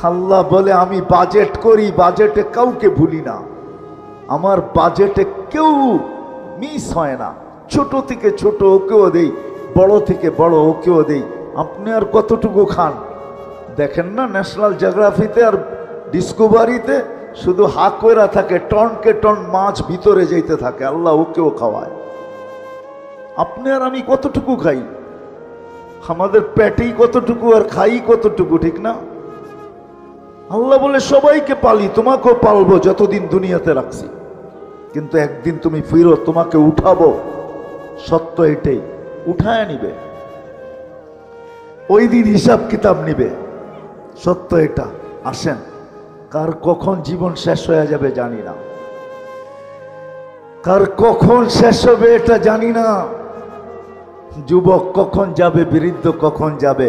আল্লাহ বলে আমি বাজেট করি, বাজেটে কাউকে ভুলি না। আমার বাজেটে কেউ মিস হয় না। ছোট থেকে ছোট ওকেও দেই, বড় থেকে বড় ওকেও দেই। আপনি আর কতটুকু খান? দেখেন না ন্যাশনাল জিওগ্রাফিতে আর ডিসকভারিতে শুধু হাত কইরা থাকে, টনকে টন মাছ ভিতরে যেতে থাকে, আল্লাহ ওকেও খাওয়ায়। আপনি আর আমি কতটুকু খাই? আমাদের পেটেই কতটুকু আর খাই কতটুকু, ঠিক না? আল্লাহ বলে সবাইকে পালি, তোমাকেও পালবো যতদিন দুনিয়াতে রাখছি, কিন্তু একদিন তুমি ফিরো, তোমাকে উঠাবো। সত্য এটাই, উঠায় নিবে, ওই দিন হিসাব কিতাব নিবে। সত্য এটা। আসেন, কার কখন জীবন শেষ হয়ে যাবে জানি না, কার কখন শেষ হবে এটা জানি না। যুবক কখন যাবে, বৃদ্ধ কখন যাবে,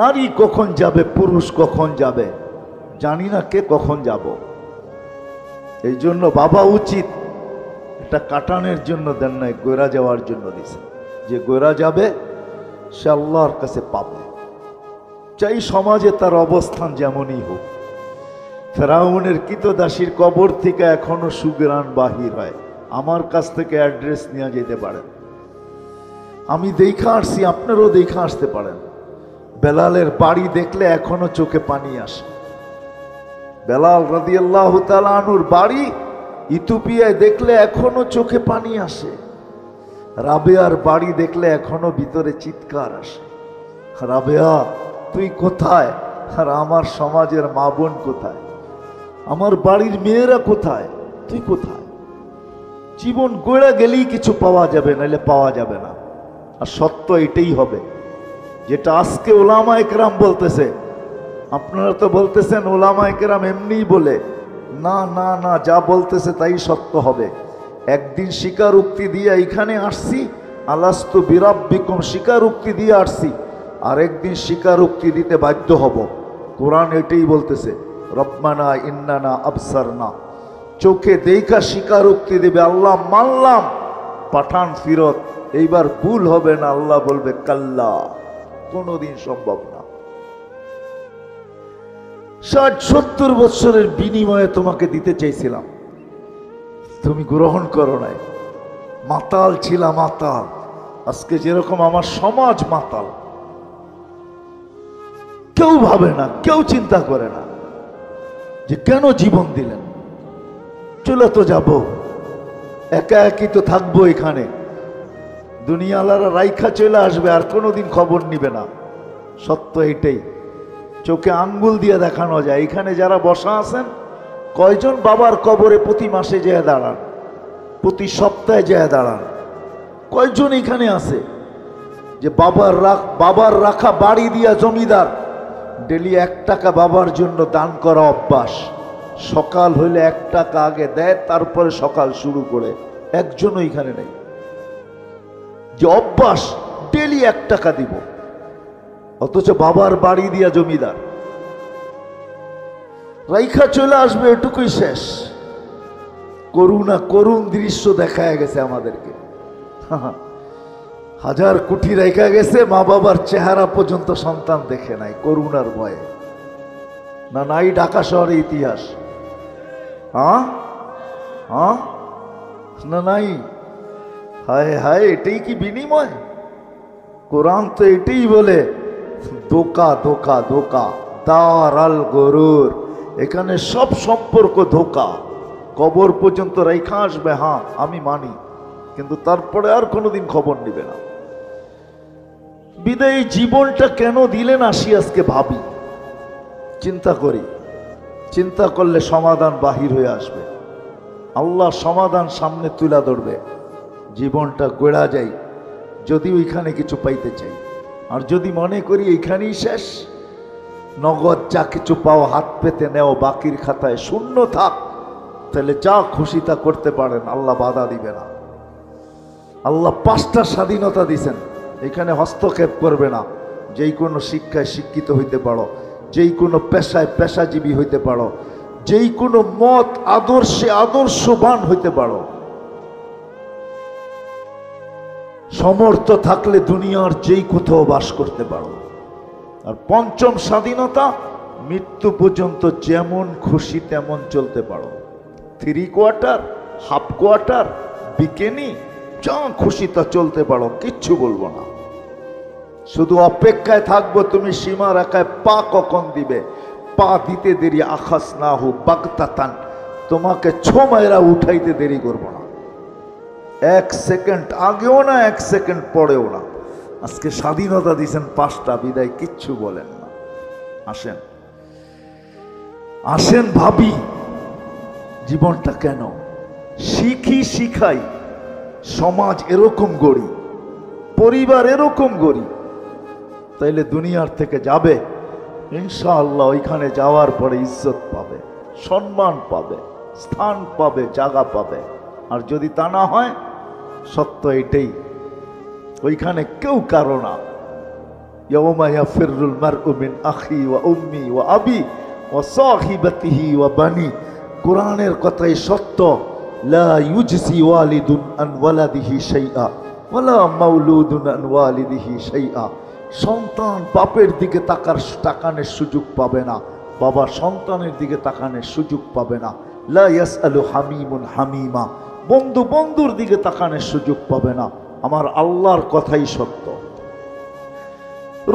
নারী কখন যাবে, পুরুষ কখন যাবে, জানি না কে কখন যাব। এই জন্য বাবা উচিত এটা কাটানোর জন্য দেন নাই, গোরা যাওয়ার জন্য দিছে। যে গোরা যাবে সে আল্লাহর কাছে পাবে, চাই সমাজে তার অবস্থান যেমনই হোক। ফেরাউনের কৃতদাসীর কবর থেকে এখনো সুগ্রাণ বাহির হয়। আমার কাছ থেকে অ্যাড্রেস নিয়ে যেতে পারেন, আমি দেখা আসছি, আপনারাও দেখা আসতে পারেন। বেলালের বাড়ি দেখলে এখনো চোখে পানি আসে। বেলাল রাদিয়াল্লাহু তাআলা আনহুর বাড়ি ইথিওপিয়ায় দেখলে এখনো চোখে পানি আসে। রাবেয়ার বাড়ি দেখলে এখনো ভিতরে চিৎকার আসে, রাবেয়া তুই কোথায়? আর আমার সমাজের মা বোন কোথায়? আমার বাড়ির মেয়েরা কোথায়? তুই কোথায়? জীবন গড়ে গেলেই কিছু পাওয়া যাবে, নাহলে পাওয়া যাবে না। আর সত্য এটাই হবে, যেটা আজকে ওলামায়ে কেরাম বলতেছে। আপনারা তো বলতেছেন ওলামায়ে কেরাম এমনিই বলে, না না না, যা বলতেছে তাই সত্য হবে। একদিন স্বীকারোক্তি দিয়ে এখানে আসছি, আলাস্তু বিরাব্বিকুম স্বীকারোক্তি দিয়ে আসছি, আর একদিন স্বীকারোক্তি দিতে বাধ্য হব। কোরআন এটাই বলতেছে, রব্বানা ইন্নানা আবসারনা। চোখে দেখা স্বীকারোক্তি দেবে, আল্লাহ মানলাম, পাঠান ফিরত, এইবার ভুল হবে না। আল্লাহ বলবে কাল্লা, কোনোদিন সম্ভব না। 60-70 বছরের বিনিময়ে তোমাকে দিতে চাইছিলাম, তুমি গ্রহণ করো নাই। মাতাল ছিলাম, মাতাল। আজকে যেরকম আমার সমাজ মাতাল, কেউ ভাবে না, কেউ চিন্তা করে না যে কেন জীবন দিলেন। চলে তো যাব, একা একই তো থাকবো এখানে। দুনিয়ালারা রাইখা চলে আসবে, আর কোনোদিন খবর নিবে না। সত্য এটাই, চোখে আঙ্গুল দিয়ে দেখানো যায়। এখানে যারা বসা আছেন, কয়জন বাবার কবরে প্রতি মাসে যেয়ে দাঁড়ান, প্রতি সপ্তাহে যেয়ে দাঁড়ান? কয়জন এখানে আছে যে বাবার রাখা বাড়ি দিয়া জমিদার, ডেলি 1 টাকা বাবার জন্য দান করা অভ্যাস। সকাল হইলে 1 টাকা আগে দেয়, তারপরে সকাল শুরু করে। একজনও এখানে নেই যে অভ্যাস ডেলি 1 টাকা দিব, অথচ বাবার বাড়ি দিয়া জমিদার। রাইখা চলে আসবে, এটুকুই শেষ। করুণ দৃশ্য দেখায় গেছে আমাদেরকে। 1000 কোটি রেখা গেছে, মা বাবার চেহারা পর্যন্ত সন্তান দেখে নাই, করুণার ভয়ে। না নাই ঢাকা শহরে ইতিহাস? হ্যাঁ হ্যাঁ না নাই? হায় হায়, এটাই কি বিনিময়? কোরআন তো এটাই বলে, ধোকা ধোকা ধোকা, দারাল গরুর। এখানে সব সম্পর্ক ধোকা। কবর পর্যন্ত রেখা আসবে, হ্যাঁ আমি মানি, কিন্তু তারপরে আর কোনোদিন খবর নিবে না। বিদায়ী জীবনটা কেন দিলেন আসি আজকে ভাবি, চিন্তা করি। চিন্তা করলে সমাধান বাহির হয়ে আসবে। আল্লাহ সমাধান সামনে তুলে ধরবে। জীবনটা গড়া যাই যদি ওইখানে কিছু পাইতে চাই। আর যদি মনে করি এইখানেই শেষ, নগদ যা কিছু পাও হাত পেতে নেও, বাকির খাতায় শূন্য থাক, তাহলে যা খুশি তা করতে পারেন, আল্লাহ বাধা দিবে না। আল্লাহ 5টা স্বাধীনতা দিছেন, এখানে হস্তক্ষেপ করবে না। যেই কোনো শিক্ষায় শিক্ষিত হইতে পারো, যেই কোনো পেশায় পেশাজীবী হইতে পারো, যেই কোনো মত আদর্শে আদর্শবান হইতে পারো। সমর্থ থাকলে দুনিয়ার যেই কোথাও বাস করতে পারো। আর 5ম স্বাধীনতা, মৃত্যু পর্যন্ত যেমন খুশি তেমন চলতে পারো। 3 কোয়ার্টার, হাফ কোয়ার্টার, বিকেনি, যা খুশি তা চলতে পারো, কিচ্ছু বলবো না। শুধু অপেক্ষায় থাকবো তুমি সীমা রেখায় পা কখন দিবে। পা দিতে দেরি আখাস না হু বাগতাতান, তোমাকে ছোমাইরা উঠাইতে দেরি করবো না। 1 সেকেন্ড আগেও না, 1 সেকেন্ড পরেও না। আজকে স্বাধীনতা দিয়েছেন 5টা, বিদায় কিচ্ছু বলেন না। আসেন আসেন ভাবি, জীবনটা কেন শিখি, শিখাই। সমাজ এরকম গড়ি, পরিবার এরকম গড়ি, তাইলে দুনিয়ার থেকে যাবে ইনশাআল্লাহ। ওইখানে যাওয়ার পরে ইজ্জত পাবে, সম্মান পাবে, স্থান পাবে, জায়গা পাবে। আর যদি তা না হয়, সত্য এটাই, ওইখানে কেউ কারো না। ইয়াউমা ইয়াফিরুল মারউ মিন আখি ওয়া উম্মি ওয়া আবি ওয়া সাহিবাতিহি ওয়া বানি। কোরআনের কথাই সত্য। লা ইউজসি ওয়ালিদুন আন ওয়ালাদিহি শাইআ ওয়ালা মাউলুদুন আন ওয়ালিদিহি শাইআ। সন্তান বাপের দিকে তাকানোর সুযোগ পাবে না, বাবা সন্তানের দিকে তাকানোর সুযোগ পাবে না। লা ইয়াসআলু হামিমুন হামিমা, বন্ধু বন্ধুর দিকে তাকানোর সুযোগ পাবে না। আমার আল্লাহর কথাই সত্য,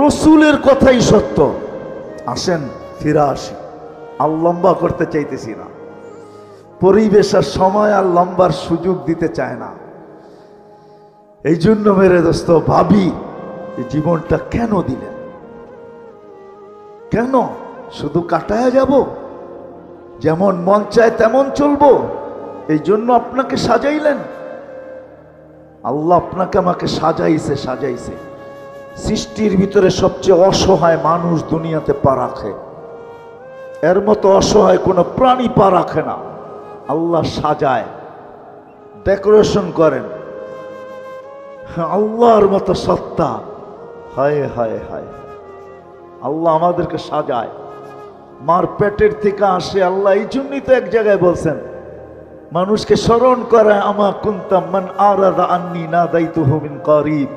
রসুলের কথাই সত্য। আসেন ফিরে আসি। আর লম্বা করতে চাইতেছি না, পরিবেশ আর সময় আর লম্বার সুযোগ দিতে চায় না। এই জন্য মেরে দোস্ত ভাবি, এই জীবনটা কেন দিলেন? কেন শুধু কাটায়া যাব? যেমন মন চায় তেমন চলবো? এই জন্য আপনাকে সাজাইলেন আল্লাহ। আপনাকে আমাকে সাজাইছে, সাজাইছে। সৃষ্টির ভিতরে সবচেয়ে অসহায় মানুষ দুনিয়াতে পা রাখে, এর মতো অসহায় কোনো প্রাণী পা রাখে না। আল্লাহ সাজায়, ডেকোরেশন করেন। আল্লাহর মতো সত্তা, হায় হায় হায়। আল্লাহ আমাদেরকে সাজায়, মার পেটের থেকে আসে আল্লাহ। এই জন্যই তো এক জায়গায় বলছেন, মানুষকে স্মরণ করায় আমা কুনতাম মান আরাদা আন্নি নাদাইতুহু মিন করিব।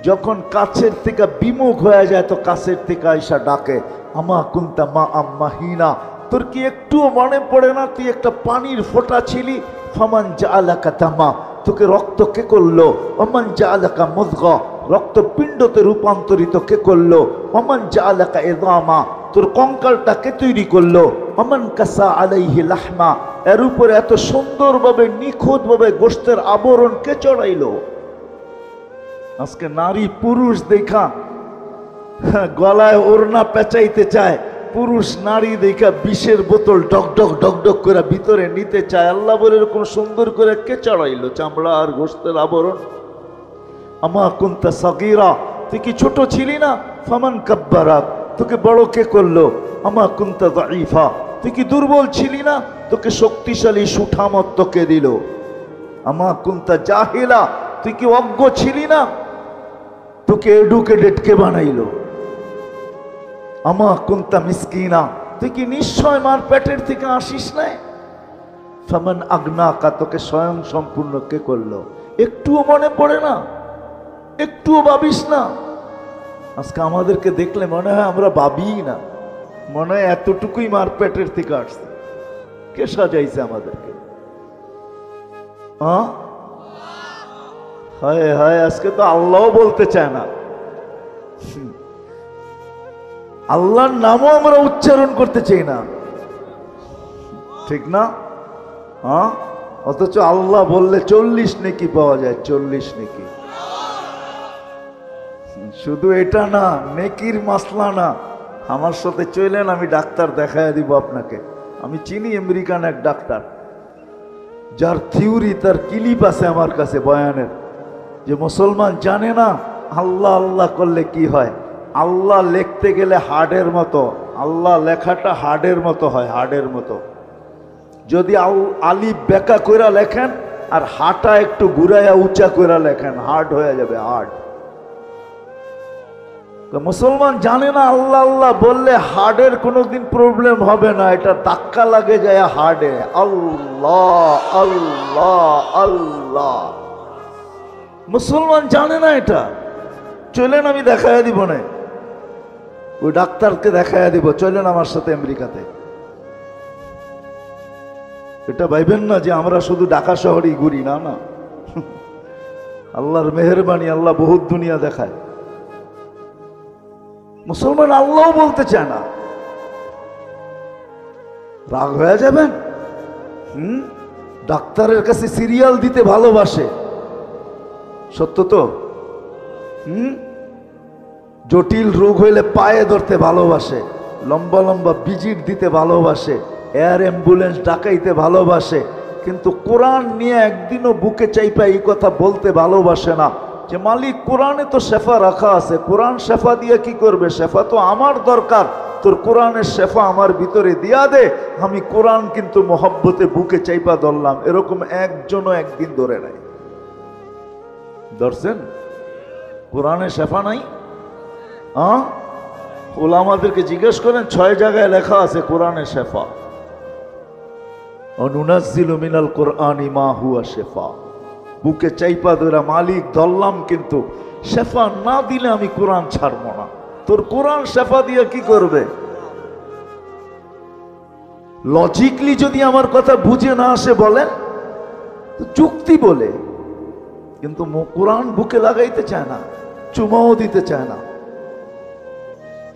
যখন কাছের থেকে বিমুখ হয়ে যায় তো কাছের থেকে আইসা ডাকে, আমা কুনতা মা আম্মাহিনা। তোর কি একটুও মনে পড়ে না তুই একটা পানির ফোঁটা ছিলি? ফামান জাআলাকা তামা, তোকে রক্ত কে করলো? ওমান জাআলাকা মুযগা, রক্তপিণ্ডতে রূপান্তরিত কে করলো? ওমান জাআলাকা ইযামা, তোর কঙ্কালটা কে তৈরি করলো? ওমান কাসা আলাইহি লাহমা, এর উপরে এত সুন্দরভাবে নিখুঁতভাবে গোশতের আবরণ কে চড়াইলো? আজকে নারী পুরুষ দেখা গলায় ওড়না পেঁচাইতে চায়, পুরুষ নারী দেখা বিষের বোতল ডকডক ডকডক করে ভিতরে নিতে চায়। আল্লাহ বলে এরকম সুন্দর করে কে চড়াইলো চামড়া আর গোশতের আবরণ? আমা কুনতা সাগীরা, তুই কি ছোট ছিলি না? ফামান কাব্বারাক, তোকে বড় কে করলো? আমা কুনতা যায়ীফা, তুই কি দুর্বল ছিলি না? তোকে শক্তিশালী সুঠামত কে দিল? আমা কুনতা জাহিলা, তুই কি অজ্ঞ ছিলি না? তোকে এডুকেটেড কে বানাইলো? আমা কুনতা মিসকিনা, তুই কি নিশ্চয় মার পেটের থেকে আসিস নাই? ফামান আগনাকা, তোকে স্বয়ং সম্পূর্ণ কে করলো? একটুও মনে পড়ে না? একটুও ভাবিস না? আজকে আমাদেরকে দেখলে মনে হয় আমরা ভাবিই না। মনে হয় এতটুকুই মার পেটের থেকে আসছে। কে সাজাইছে আমাদেরকে? হায় হায়, আজকে তো আল্লাহ বলতে চায় না, আল্লাহর নামও আমরা উচ্চারণ করতে চাই না, ঠিক না? অথচ আল্লাহ বললে 40 নেকি পাওয়া যায়, 40 নেকি। শুধু এটা না, নেকির মাসলা না। আমার সাথে চলেন, আমি ডাক্তার দেখায় দিব আপনাকে। আমি চিনি আমেরিকান এক ডাক্তার, যার থিওরি, তার ক্লিপ আছে আমার কাছে বয়ানের, যে মুসলমান জানে না আল্লাহ আল্লাহ করলে কি হয়। আল্লাহ লিখতে গেলে হাড়ের মতো, আল্লাহ লেখাটা হাড়ের মতো হয়, হাড়ের মতো। যদি আলিফ বেকা কইরা লেখেন আর হাটা একটু ঘুরাইয়া উঁচা কইরা লেখেন, হার্ড হয়ে যাবে, হার্ড। মুসলমান জানে না আল্লাহ আল্লাহ বললে হার্টের কোনোদিন প্রবলেম হবে না, এটা ধাক্কা লাগে যায় হার্টে। আল্লাহ আল্লাহ আল্লাহ, মুসলমান জানে না এটা। চলেন আমি দেখাইয়া দিব না, ওই ডাক্তারকে দেখাইয়া দিব, চলেন আমার সাথে আমেরিকাতে। এটা ভাইবেন না যে আমরা শুধু ঢাকা শহরেই ঘুরি, না না, আল্লাহর মেহেরবানি, আল্লাহ বহুত দুনিয়া দেখায়। মুসলমান আল্লাহ বলতে চায় না, রাগ হয়ে যাবেন। ডাক্তারের কাছে সিরিয়াল দিতে ভালোবাসে, সত্য তো। জটিল রোগ হইলে পায়ে ধরতে ভালোবাসে, লম্বা লম্বা ভিজিট দিতে ভালোবাসে, এয়ার অ্যাম্বুলেন্স ডাকাইতে ভালোবাসে, কিন্তু কোরআন নিয়ে একদিনও বুকে চাইপা এই কথা বলতে ভালোবাসে না যে মালিক কোরআনে তো শেফা রাখা আছে, কোরআন শেফা দিয়ে কি করবে? শেফা তো আমার দরকার, তোর কোরআনের শেফা আমার ভিতরে দিয়া দে, আমি কোরআন কিন্তু মহব্বতে বুকে চাইপা ধরলাম। এরকম একজনও একদিন ধরে নাই। ধরছেন? কোরআনে শেফা নাই। ওলামাদেরকে জিজ্ঞেস করেন, 6 জায়গায় লেখা আছে কোরআনে শেফা। অনুনাজ্জিলু মিনাল কোরআনি মা হুয়া শেফা। বুকে চাইপা ধরা মালিক ধরলাম, কিন্তু শেফা না দিলে আমি কোরআন ছাড়ব না। তোর কোরআন শেফা দিয়ে কি করবে? লজিকলি যদি আমার কথা বুঝে না আসে বলেন তো যুক্তি বলে, কিন্তু কোরআন বুকে লাগাইতে চায় না, চুমাও দিতে চায় না।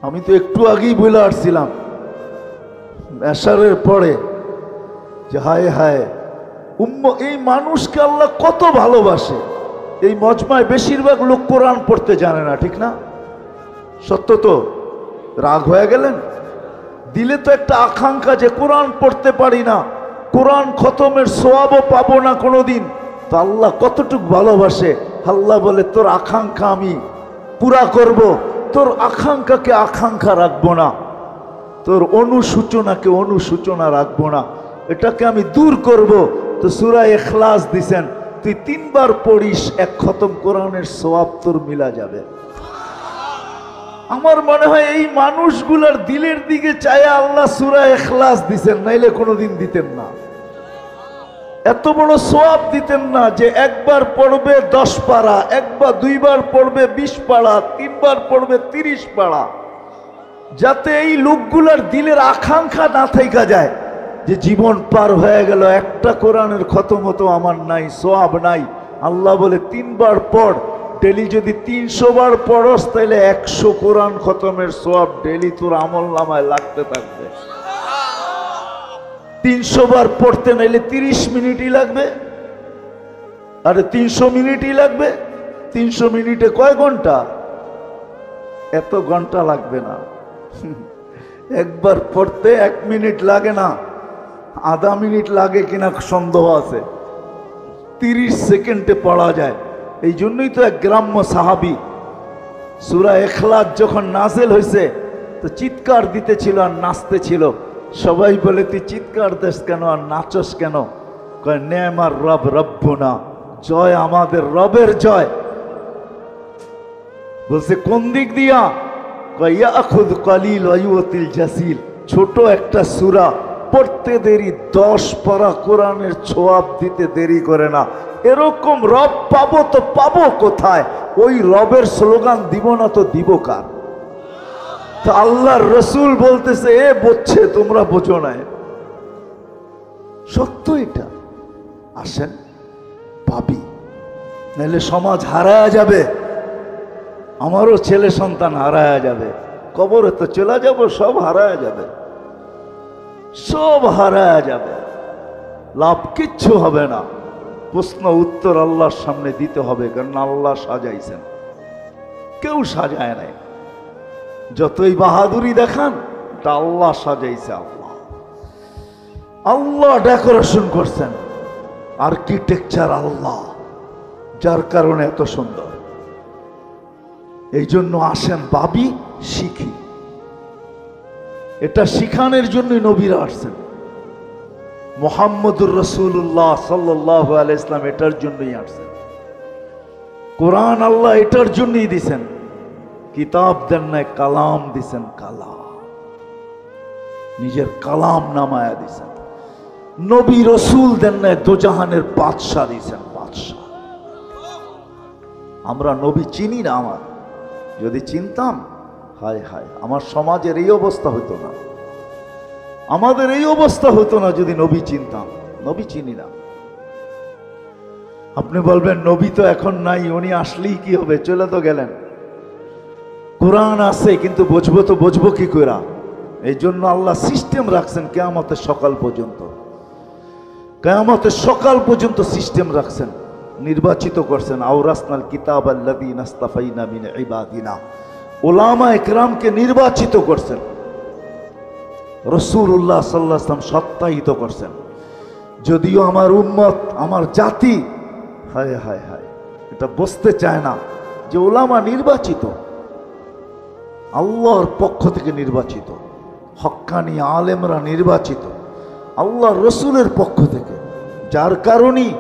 আমি তো একটু আগেই বলে আসছিলাম এশারের পরে যে হায় হায় এই মানুষকে আল্লাহ কত ভালোবাসে। এই মজমায় বেশিরভাগ লোক কোরআন পড়তে জানে না, ঠিক না? সত্য তো। রাগ হয়ে গেলেন? দিলে তো একটা আকাঙ্ক্ষা যে কোরআন পড়তে পারি না, কোরআন খতমের সওয়াবও পাবো না কোনোদিন। তো আল্লাহ কতটুকু ভালোবাসে। আল্লাহ বলে তোর আকাঙ্ক্ষা আমি পুরা করব, তোর আকাঙ্ক্ষাকে আকাঙ্ক্ষা রাখবো না, তোর অনুসূচনাকে অনুসূচনা রাখবো না, এটাকে আমি দূর করব। তো সূরা ইখলাস দিছেন, তুই 3 বার পড়িস, 1 খতম কোরআনের সওয়াব তোর মিলা যাবে। আমার মনে হয় এই মানুষগুলার দিলের দিকে চায় আল্লাহ সূরা ইখলাস দিছেন, নাইলে কোনোদিন দিতেন না। এত বড় সওয়াব দিতেন না যে 1 বার পড়বে 10 পারা, 2 বার পড়বে 20 পারা, 3 বার পড়বে 30 পারা, যাতে এই লোকগুলার দিলের আকাঙ্ক্ষা না থাইকা যায় যে জীবন পার হয়ে গেল, একটা কোরআনের খতম হতো আমার নাই, সওয়াব নাই। আল্লাহ বলে 3 বার পড়। ডেলি যদি 300 বার পড়স তাহলে 100 কোরআন খতমের সওয়াব ডেলি তোর আমল নামায় লাগতে থাকবে। 300 বার পড়তে নাইলে 30 মিনিটই লাগবে, আরে 300 মিনিটই লাগবে। 300 মিনিটে কয় ঘন্টা? এত ঘন্টা লাগবে না। একবার পড়তে 1 মিনিট লাগে না, আধা মিনিট লাগে কিনা সন্দেহ আছে। 30 সেকেন্ডে পড়া যায়। এই জন্যই তো এক গ্রাম্য সাহাবী সূরা ইখলাস যখন নাযিল হয়েছে তো চিৎকার দিতেছিল আর নাচতেছিল। সবাই বলে তুই চিৎকার দিস কেন আর নাচস কেন? কয় নেমার রব রব্বুনা, জয় আমাদের রবের জয়। বলছে কোন দিক দিয়া? কয় ইয়াখুদ কলিল ওয়া ইউতিল জাসিল। ছোট একটা সূরা পড়তে দেরি, 10 পারা কোরআনের সওয়াব দিতে দেরি করে না। এরকম রব পাবো তো পাবো কোথায়? ওই রবের স্লোগান দিব না তো দিব কার? তো আল্লাহর রসুল বলতেছে এ বুঝছে, তোমরা বোঝো না। সত্য এটা। আসেন ভাবি, নাহলে সমাজ হারায়া যাবে, আমারও ছেলে সন্তান হারায়া যাবে, কবরে তো চলে যাব, সব হারায়া যাবে, সব হারায়া যাবে, লাভ কিচ্ছু হবে না। প্রশ্ন উত্তর আল্লাহর সামনে দিতে হবে, কারণ আল্লাহ সাজাইছেন, কেউ সাজায় নাই। যতই বাহাদুরি দেখান, তা আল্লাহ সাজাইছে। আল্লাহ আল্লাহ ডেকোরেশন করছেন, আর্কিটেকচার আল্লাহ, যার কারণে এত সুন্দর। এই জন্য আসেন ভাবি, শিখি। এটা শিখানোর জন্যই নবীরা আসছেন। মুহাম্মদুর রাসূলুল্লাহ সাল্লাল্লাহু আলাইহি ইসলাম এটার জন্যই আসছেন। কোরআন আল্লাহ এটার জন্যই দিছেন। কিতাব দেন নাই, কালাম দিছেন। কালাম, নিজের কালাম নামায়া দিছেন। নবী রসুল দেন নাই, দোজাহানের বাদশাহ দিছেন। বাদশাহ। আমরা নবী চিনি না। আমার যদি চিনতাম, হায় হায়, আমার সমাজের এই অবস্থা হতো না, আমাদের এই অবস্থা হতো না যদি নবী চিনতাম। নবী চিনি না। আপনি বলবেন নবী তো এখন নাই, উনি আসলেই কি হবে, চলে তো গেলেন। কোরআন আছে, কিন্তু বুঝবো তো বুঝবো কি করে? এই জন্য আল্লাহ সিস্টেম রাখছেন কিয়ামতের সকাল পর্যন্ত। কিয়ামতের সকাল পর্যন্ত সিস্টেম রাখছেন, নির্বাচিত করছেন। আওরাসনাল কিতাব আল্লাযীনা ইসতাফাইনা মিন ইবাদিনা, উলামা ইকরামকে নির্বাচিত করছেন। রাসূলুল্লাহ সাল্লাল্লাহু আলাইহি ওয়াসাল্লাম সত্যায়িত করছেন। যদিও আমার উম্মত, আমার জাতি, হায় হায় হায়, এটা বুঝতে চায় না যে উলামা নির্বাচিত, আল্লাহর পক্ষ থেকে নির্বাচিত, হক্কানি আলেমরা নির্বাচিত আল্লাহর রসুলের পক্ষ থেকে। যার কারণেই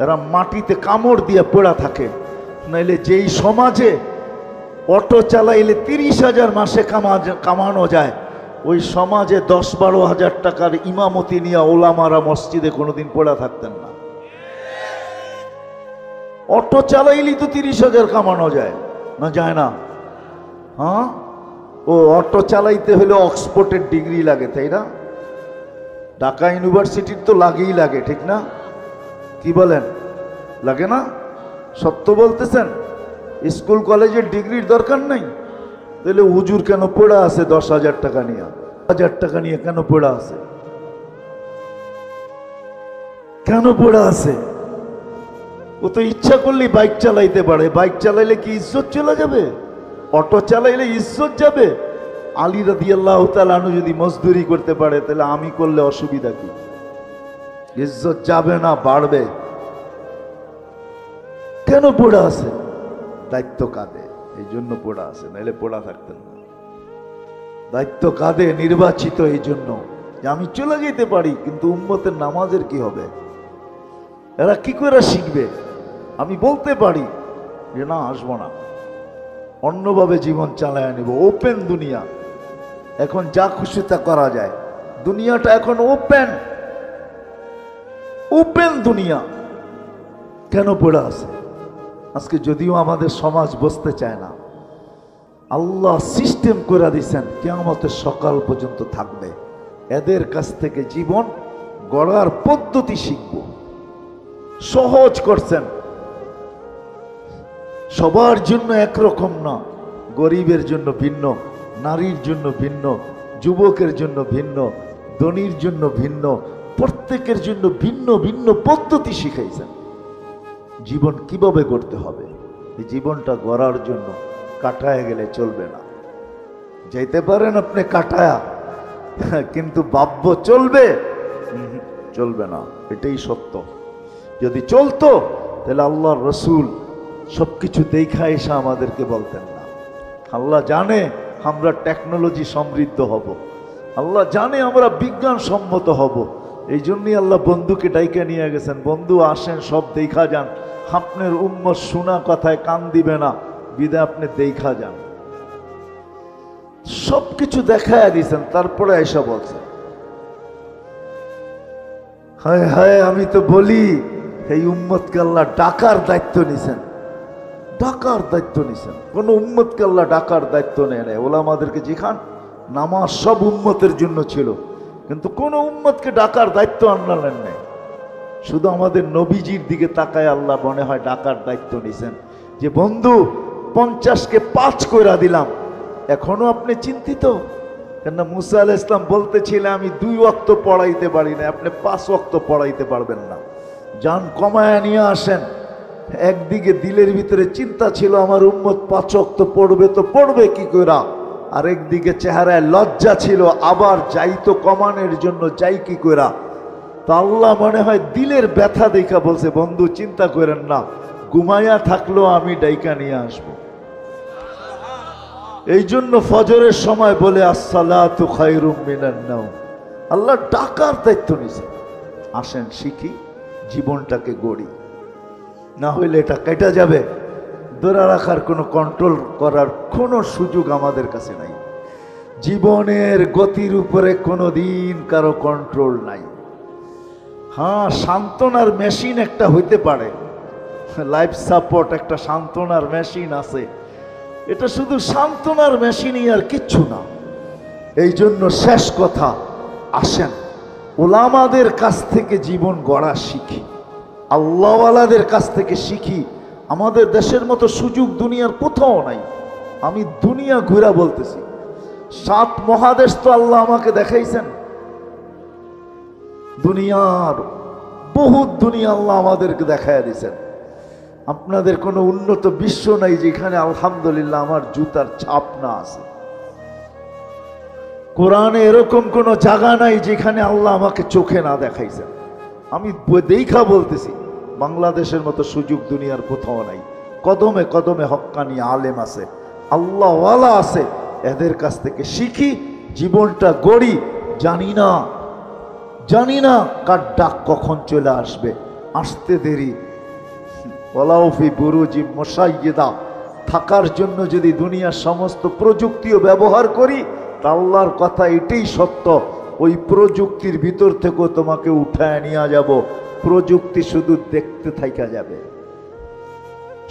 এরা মাটিতে কামড় দিয়ে পড়া থাকে। নাইলে যেই সমাজে অটো চালাইলে 30,000 মাসে কামানো যায়, ওই সমাজে 10-12 হাজার টাকার ইমামতি নিয়ে ওলামারা মসজিদে কোনোদিন পড়া থাকতেন না। অটো চালাইলেই তো 30,000 কামানো যায় না, যায় না? হ্যাঁ, ও অটো চালাইতে হলে অক্সফোর্ডের ডিগ্রি লাগে, তাই না? ঢাকা ইউনিভার্সিটির তো লাগেই লাগে, ঠিক না? কি বলেন, লাগে না? সত্য বলতেছেন? স্কুল কলেজের ডিগ্রির দরকার নাই? তাহলে হুজুর কেন পড়া আছে 10,000 টাকা নিয়ে? 1000 টাকা নিয়ে কেন পড়া আছে? কেন পড়া আছে? ও তো ইচ্ছা করলেই বাইক চালাইতে পারে। বাইক চালাইলে কি ইজ্জত চলে যাবে? অটো চালাইলে ইজ্জত যাবে? আলী রাদিয়াল্লাহু তাআলা আনহু যদি মজদুরি করতে পারে, তাহলে আমি করলে অসুবিধা কি? ইজ্জত যাবে না, বাড়বে। কেন পড়া আছে? দায়িত্ব কাঁধে, এই জন্য পড়া আছে, নাহলে পড়া থাকতেন না। দায়িত্ব কাঁধে, নির্বাচিত এই জন্য যে আমি চলে যেতে পারি, কিন্তু উম্মতের নামাজের কি হবে? এরা কি করে শিখবে? আমি বলতে পারি যে না, আসবো না, অন্যভাবে জীবন চালায় নেব। ওপেন দুনিয়া, এখন যা খুশি তা করা যায়। দুনিয়াটা এখন ওপেন, ওপেন দুনিয়া। কেন পড়ে আছে? আজকে যদিও আমাদের সমাজ বুঝতে চায় না, আল্লাহ সিস্টেম করে দিয়েছেন কিয়ামতের সকাল পর্যন্ত থাকবে। এদের কাছ থেকে জীবন গড়ার পদ্ধতি শিখব। সহজ করছেন, সবার জন্য একরকম না। গরিবের জন্য ভিন্ন, নারীর জন্য ভিন্ন, যুবকের জন্য ভিন্ন, ধনীর জন্য ভিন্ন, প্রত্যেকের জন্য ভিন্ন ভিন্ন পদ্ধতি শিখাইছেন। জীবন কিভাবে গড়তে হবে, এই জীবনটা গড়ার জন্য কাটায় গেলে চলবে না। যাইতে পারেন আপনি কাটায়া, কিন্তু ভাব্য চলবে? চলবে না, এটাই সত্য। যদি চলতো তাহলে আল্লাহর রসুল সবকিছু দেখা এসে আমাদেরকে বলতেন না। আল্লাহ জানে আমরা টেকনোলজি সমৃদ্ধ হব, আল্লাহ জানে আমরা বিজ্ঞান সম্মত হব। এই জন্যই আল্লাহ বন্ধুকে ডাইকা নিয়ে গেছেন, বন্ধু আসেন, সব দেখা যান। আপনার উম্মত শোনা কথায় কান দিবে না, বিদায় আপনি দেখা যান। সবকিছু দেখায় দিয়েছেন, তারপরে এসব বলছেন। হায় হায়, আমি তো বলি এই উম্মতকে আল্লাহ ডাকার দায়িত্ব নিছেন। ডাকার দায়িত্ব নিছেন। কোন উম্মতকে আল্লাহ ডাকার দায়িত্ব নেয় নাই। ওলামাদেরকে যেখান নামাজ সব উম্মতের জন্য ছিল, কিন্তু কোন উম্মতকে ডাকার দায়িত্ব আনলেন নাই। শুধু আমাদের নবীজির দিকে তাকায় আল্লাহ মনে হয় ডাকার দায়িত্ব নিছেন, যে বন্ধু 50কে 5 কইরা দিলাম, এখনো আপনি চিন্তিত? কেন মুসা আলাইহিস সালাম বলতেছিলেন আমি 2 ওয়াক্ত পড়াইতে পারি না, আপনি 5 ওয়াক্ত পড়াইতে পারবেন না, যান কমায়া নিয়ে আসেন। একদিকে দিলের ভিতরে চিন্তা ছিল আমার উম্মত 5 ওয়াক্ত পড়বে তো পড়বে কি কইরা, আর একদিকে চেহারায় লজ্জা ছিল আবার যাইতো কমানোর জন্য যাই কি কইরা। তা আল্লাহ মনে হয় দিলের ব্যথা দেখা বলছে বন্ধু চিন্তা করেন না, ঘুমাইয়া থাকলেও আমি ডাইকা নিয়ে আসবো। এই জন্য ফজরের সময় বলে আসসালাতু খায়রুম মিনান নাওম। আল্লাহ ডাকার দায়িত্ব নিছে, আসেন শিখি, জীবনটাকে গড়ি, না হইলে এটা কেটে যাবে। ধরে রাখার কোনো কন্ট্রোল করার কোনো সুযোগ আমাদের কাছে নাই। জীবনের গতির উপরে কোনো দিন কারো কন্ট্রোল নাই। হ্যাঁ, সান্ত্বনার মেশিন একটা হইতে পারে, লাইফ সাপোর্ট একটা সান্ত্বনার মেশিন আছে, এটা শুধু সান্ত্বনার মেশিনই আর কিচ্ছু না। এই জন্য শেষ কথা, আসেন ওলামাদের কাছ থেকে জীবন গড়া শিখি, আল্লাহওয়ালাদের কাছ থেকে শিখি। আমাদের দেশের মতো সুযোগ দুনিয়ার কোথাও নাই। আমি দুনিয়া ঘুরা বলতেছি, 7 মহাদেশ তো আল্লাহ আমাকে দেখাইছেন। দুনিয়ার বহুত দুনিয়া আল্লাহ আমাদেরকে দেখাইয়া দিয়েছেন। আপনাদের কোনো উন্নত বিশ্ব নাই যেখানে আলহামদুলিল্লাহ আমার জুতার ছাপ না আছে। কোরআনে এরকম কোনো জায়গা নাই যেখানে আল্লাহ আমাকে চোখে না দেখাইছেন। আমি দেখা বলতেছি, বাংলাদেশের মতো সুযোগ দুনিয়ার কোথাও নাই। কদমে কদমে হক্কানি আলেম আছে, আল্লাহওয়ালা আছে, এদের কাছ থেকে শিখি, জীবনটা গড়ি। জানি না কার ডাক কখন চলে আসবে, আসতে দেরি। ওয়ালাউফি বুরুজি মুশাইয়্যিদা, থাকার জন্য যদি দুনিয়ার সমস্ত প্রযুক্তিও ব্যবহার করি, তা আল্লাহর কথা এটাই সত্য, ওই প্রযুক্তির ভিতর থেকেও তোমাকে উঠায় নিয়ে যাব। প্রযুক্তি শুধু দেখতে থাইকা যাবে,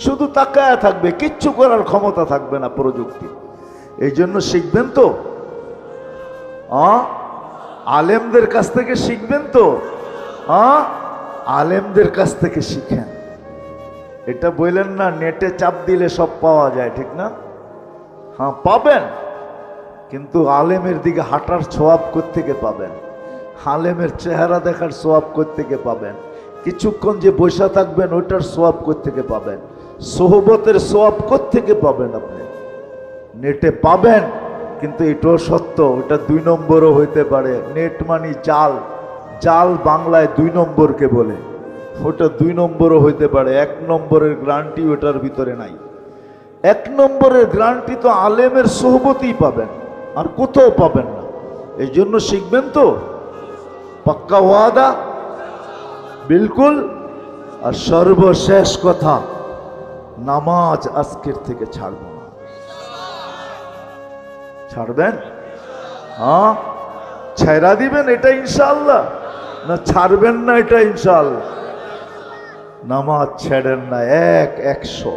শুধু তাকায় থাকবে, কিচ্ছু করার ক্ষমতা থাকবে না প্রযুক্তি। এই জন্য শিখবেন তো, আলেমদের কাছ থেকে শিখবেন তো, আলেমদের কাছ থেকে শিখেন। এটা বললেন না নেটে চাপ দিলে সব পাওয়া যায়, ঠিক না? হ্যাঁ পাবেন, কিন্তু আলেমের দিকে হাঁটার সোয়াব কোত্থেকে পাবেন? আলেমের চেহারা দেখার সোয়াব কোত্থেকে পাবেন? কিছুক্ষণ যে বসে থাকবেন ওইটার সোয়াব কোত্থেকে পাবেন? সোহবতের সোয়াব কোত্থেকে পাবেন? আপনি নেটে পাবেন, কিন্তু এটাও সত্য, ওটা 2 নম্বরও হইতে পারে। নেট মানি জাল, জাল বাংলায় 2 নম্বরকে বলে, ওটা 2 নম্বরও হইতে পারে। 1 নম্বরের গ্যারান্টি ওটার ভিতরে নাই। 1 নম্বরের গ্যারান্টি তো আলেমের সোহবতই পাবেন, আর কোথাও পাবেন না। এই জন্য শিখবেন তো, পাক্কা ওয়াদা, বিলকুল। আর সর্বশেষ কথা, নামাজ আজকের থেকে ছাড়ব না। ছাড়বেন? হ্যাঁ, ছেড়া দিবেন এটা ইনশাআল্লাহ, না ছাড়বেন না এটা ইনশাআল্লাহ? নামাজ ছেড়েন না, 100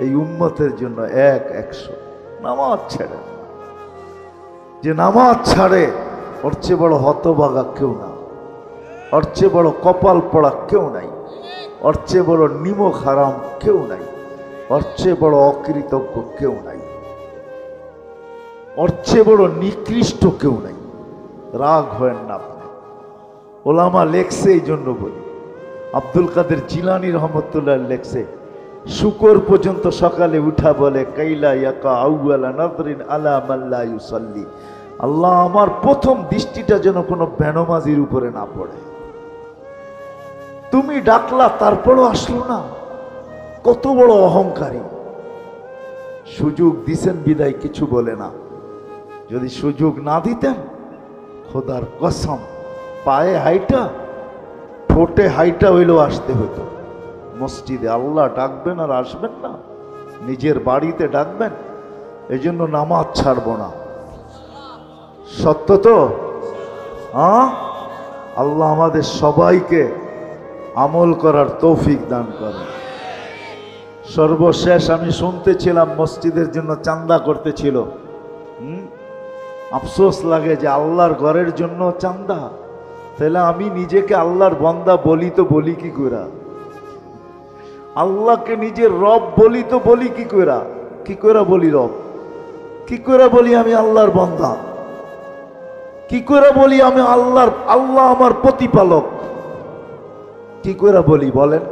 এই উম্মতের জন্য 100 নামাজ ছেড়েন না। যে নামাজ ছাড়ে ওর চেয়ে বড় হতভাগা কেউ না, ওর চেয়ে বড় কপাল পড়া কেউ নাই, ওর চেয়ে বড় নিমক হারাম কেউ নাই, ওর চেয়ে বড় অকৃতজ্ঞ কেউ নাই, ওর চেয়ে বড় নিকৃষ্ট কেউ নাই। রাগ হয়েন না আপনি। ওলামা লেখছে, এই জন্য বলি, আব্দুল কাদের জিলানী রহমতুল্লাহ লেখছে, শুকর পর্যন্ত সকালে উঠা বলে কাইলা ইয়াকা আউয়ালা নাযরিন আলা মান লা ইউসাল্লি, আল্লাহ আমার প্রথম দৃষ্টিটা যেন কোনো বেনমাজির উপরে না পড়ে। তুমি ডাকলা তারপরও আসলো না, কত বড় অহংকারী। সুযোগ দিছেন বিদায় কিছু বলে না, যদি সুযোগ না দিতেন খোদার কসম পায়ে হাইটা ঠোঁটে হাইটা হইলেও আসতে হতো মসজিদে। আল্লাহ ডাকবেন আর আসবেন না, নিজের বাড়িতে ডাকবেন। এই জন্য নামাজ ছাড়ব না। সত্য তো? আল্লাহ আমাদের সবাইকে আমল করার তৌফিক দান করেন। সর্বশেষ আমি শুনতেছিলাম মসজিদের জন্য চাঁদা করতেছিল। আফসোস লাগে যে আল্লাহর ঘরের জন্য চাঁদা, তাহলে আমি নিজেকে আল্লাহর বান্দা বলি তো বলি কি কইরা? আল্লাহকে নিজের রব বলি তো বলি কি কইরা বলি রব? কি কইরা বলি আমি আল্লাহর বান্দা? কি কইরা বলি আমি আল্লাহ আমার প্রতিপালক? কি কইরা বলি বলেন?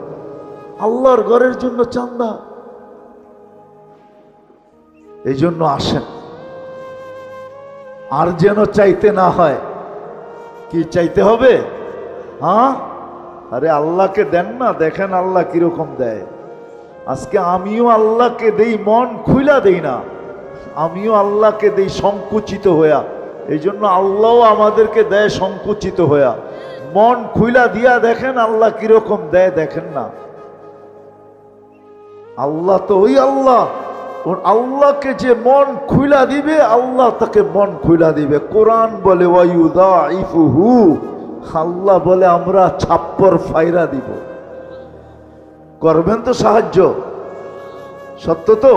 আল্লাহর ঘরের জন্য চাঁদা। এই জন্য আসেন, আর যেন চাইতে না হয়। কি চাইতে হবে? হ্যাঁ, আরে আল্লাহকে দেন না, দেখেন আল্লাহ কিরকম দেয়। আজকে আমিও আল্লাহকে দেই, মন খুইলা দেই না, আমিও আল্লাহকে দেই সংকুচিত হইয়া। এই জন্য আল্লাহও আমাদেরকে দেয় সংকুচিত হইয়া। মন খুইলা দিয়া দেখেন আল্লাহ কিরকম দেয়, দেখেন না। আল্লাহ তো ওই আল্লাহ, আল্লাহকে যে মন খুইলা দিবে আল্লাহ তাকে মন খুইলা দিবে। কোরআন বলে ওয়ায়ুদাইফুহু, আল্লাহ বলে আমরা ছাপ্পর ফাইরা দিব। করবেন তো সাহায্য? সত্য তো?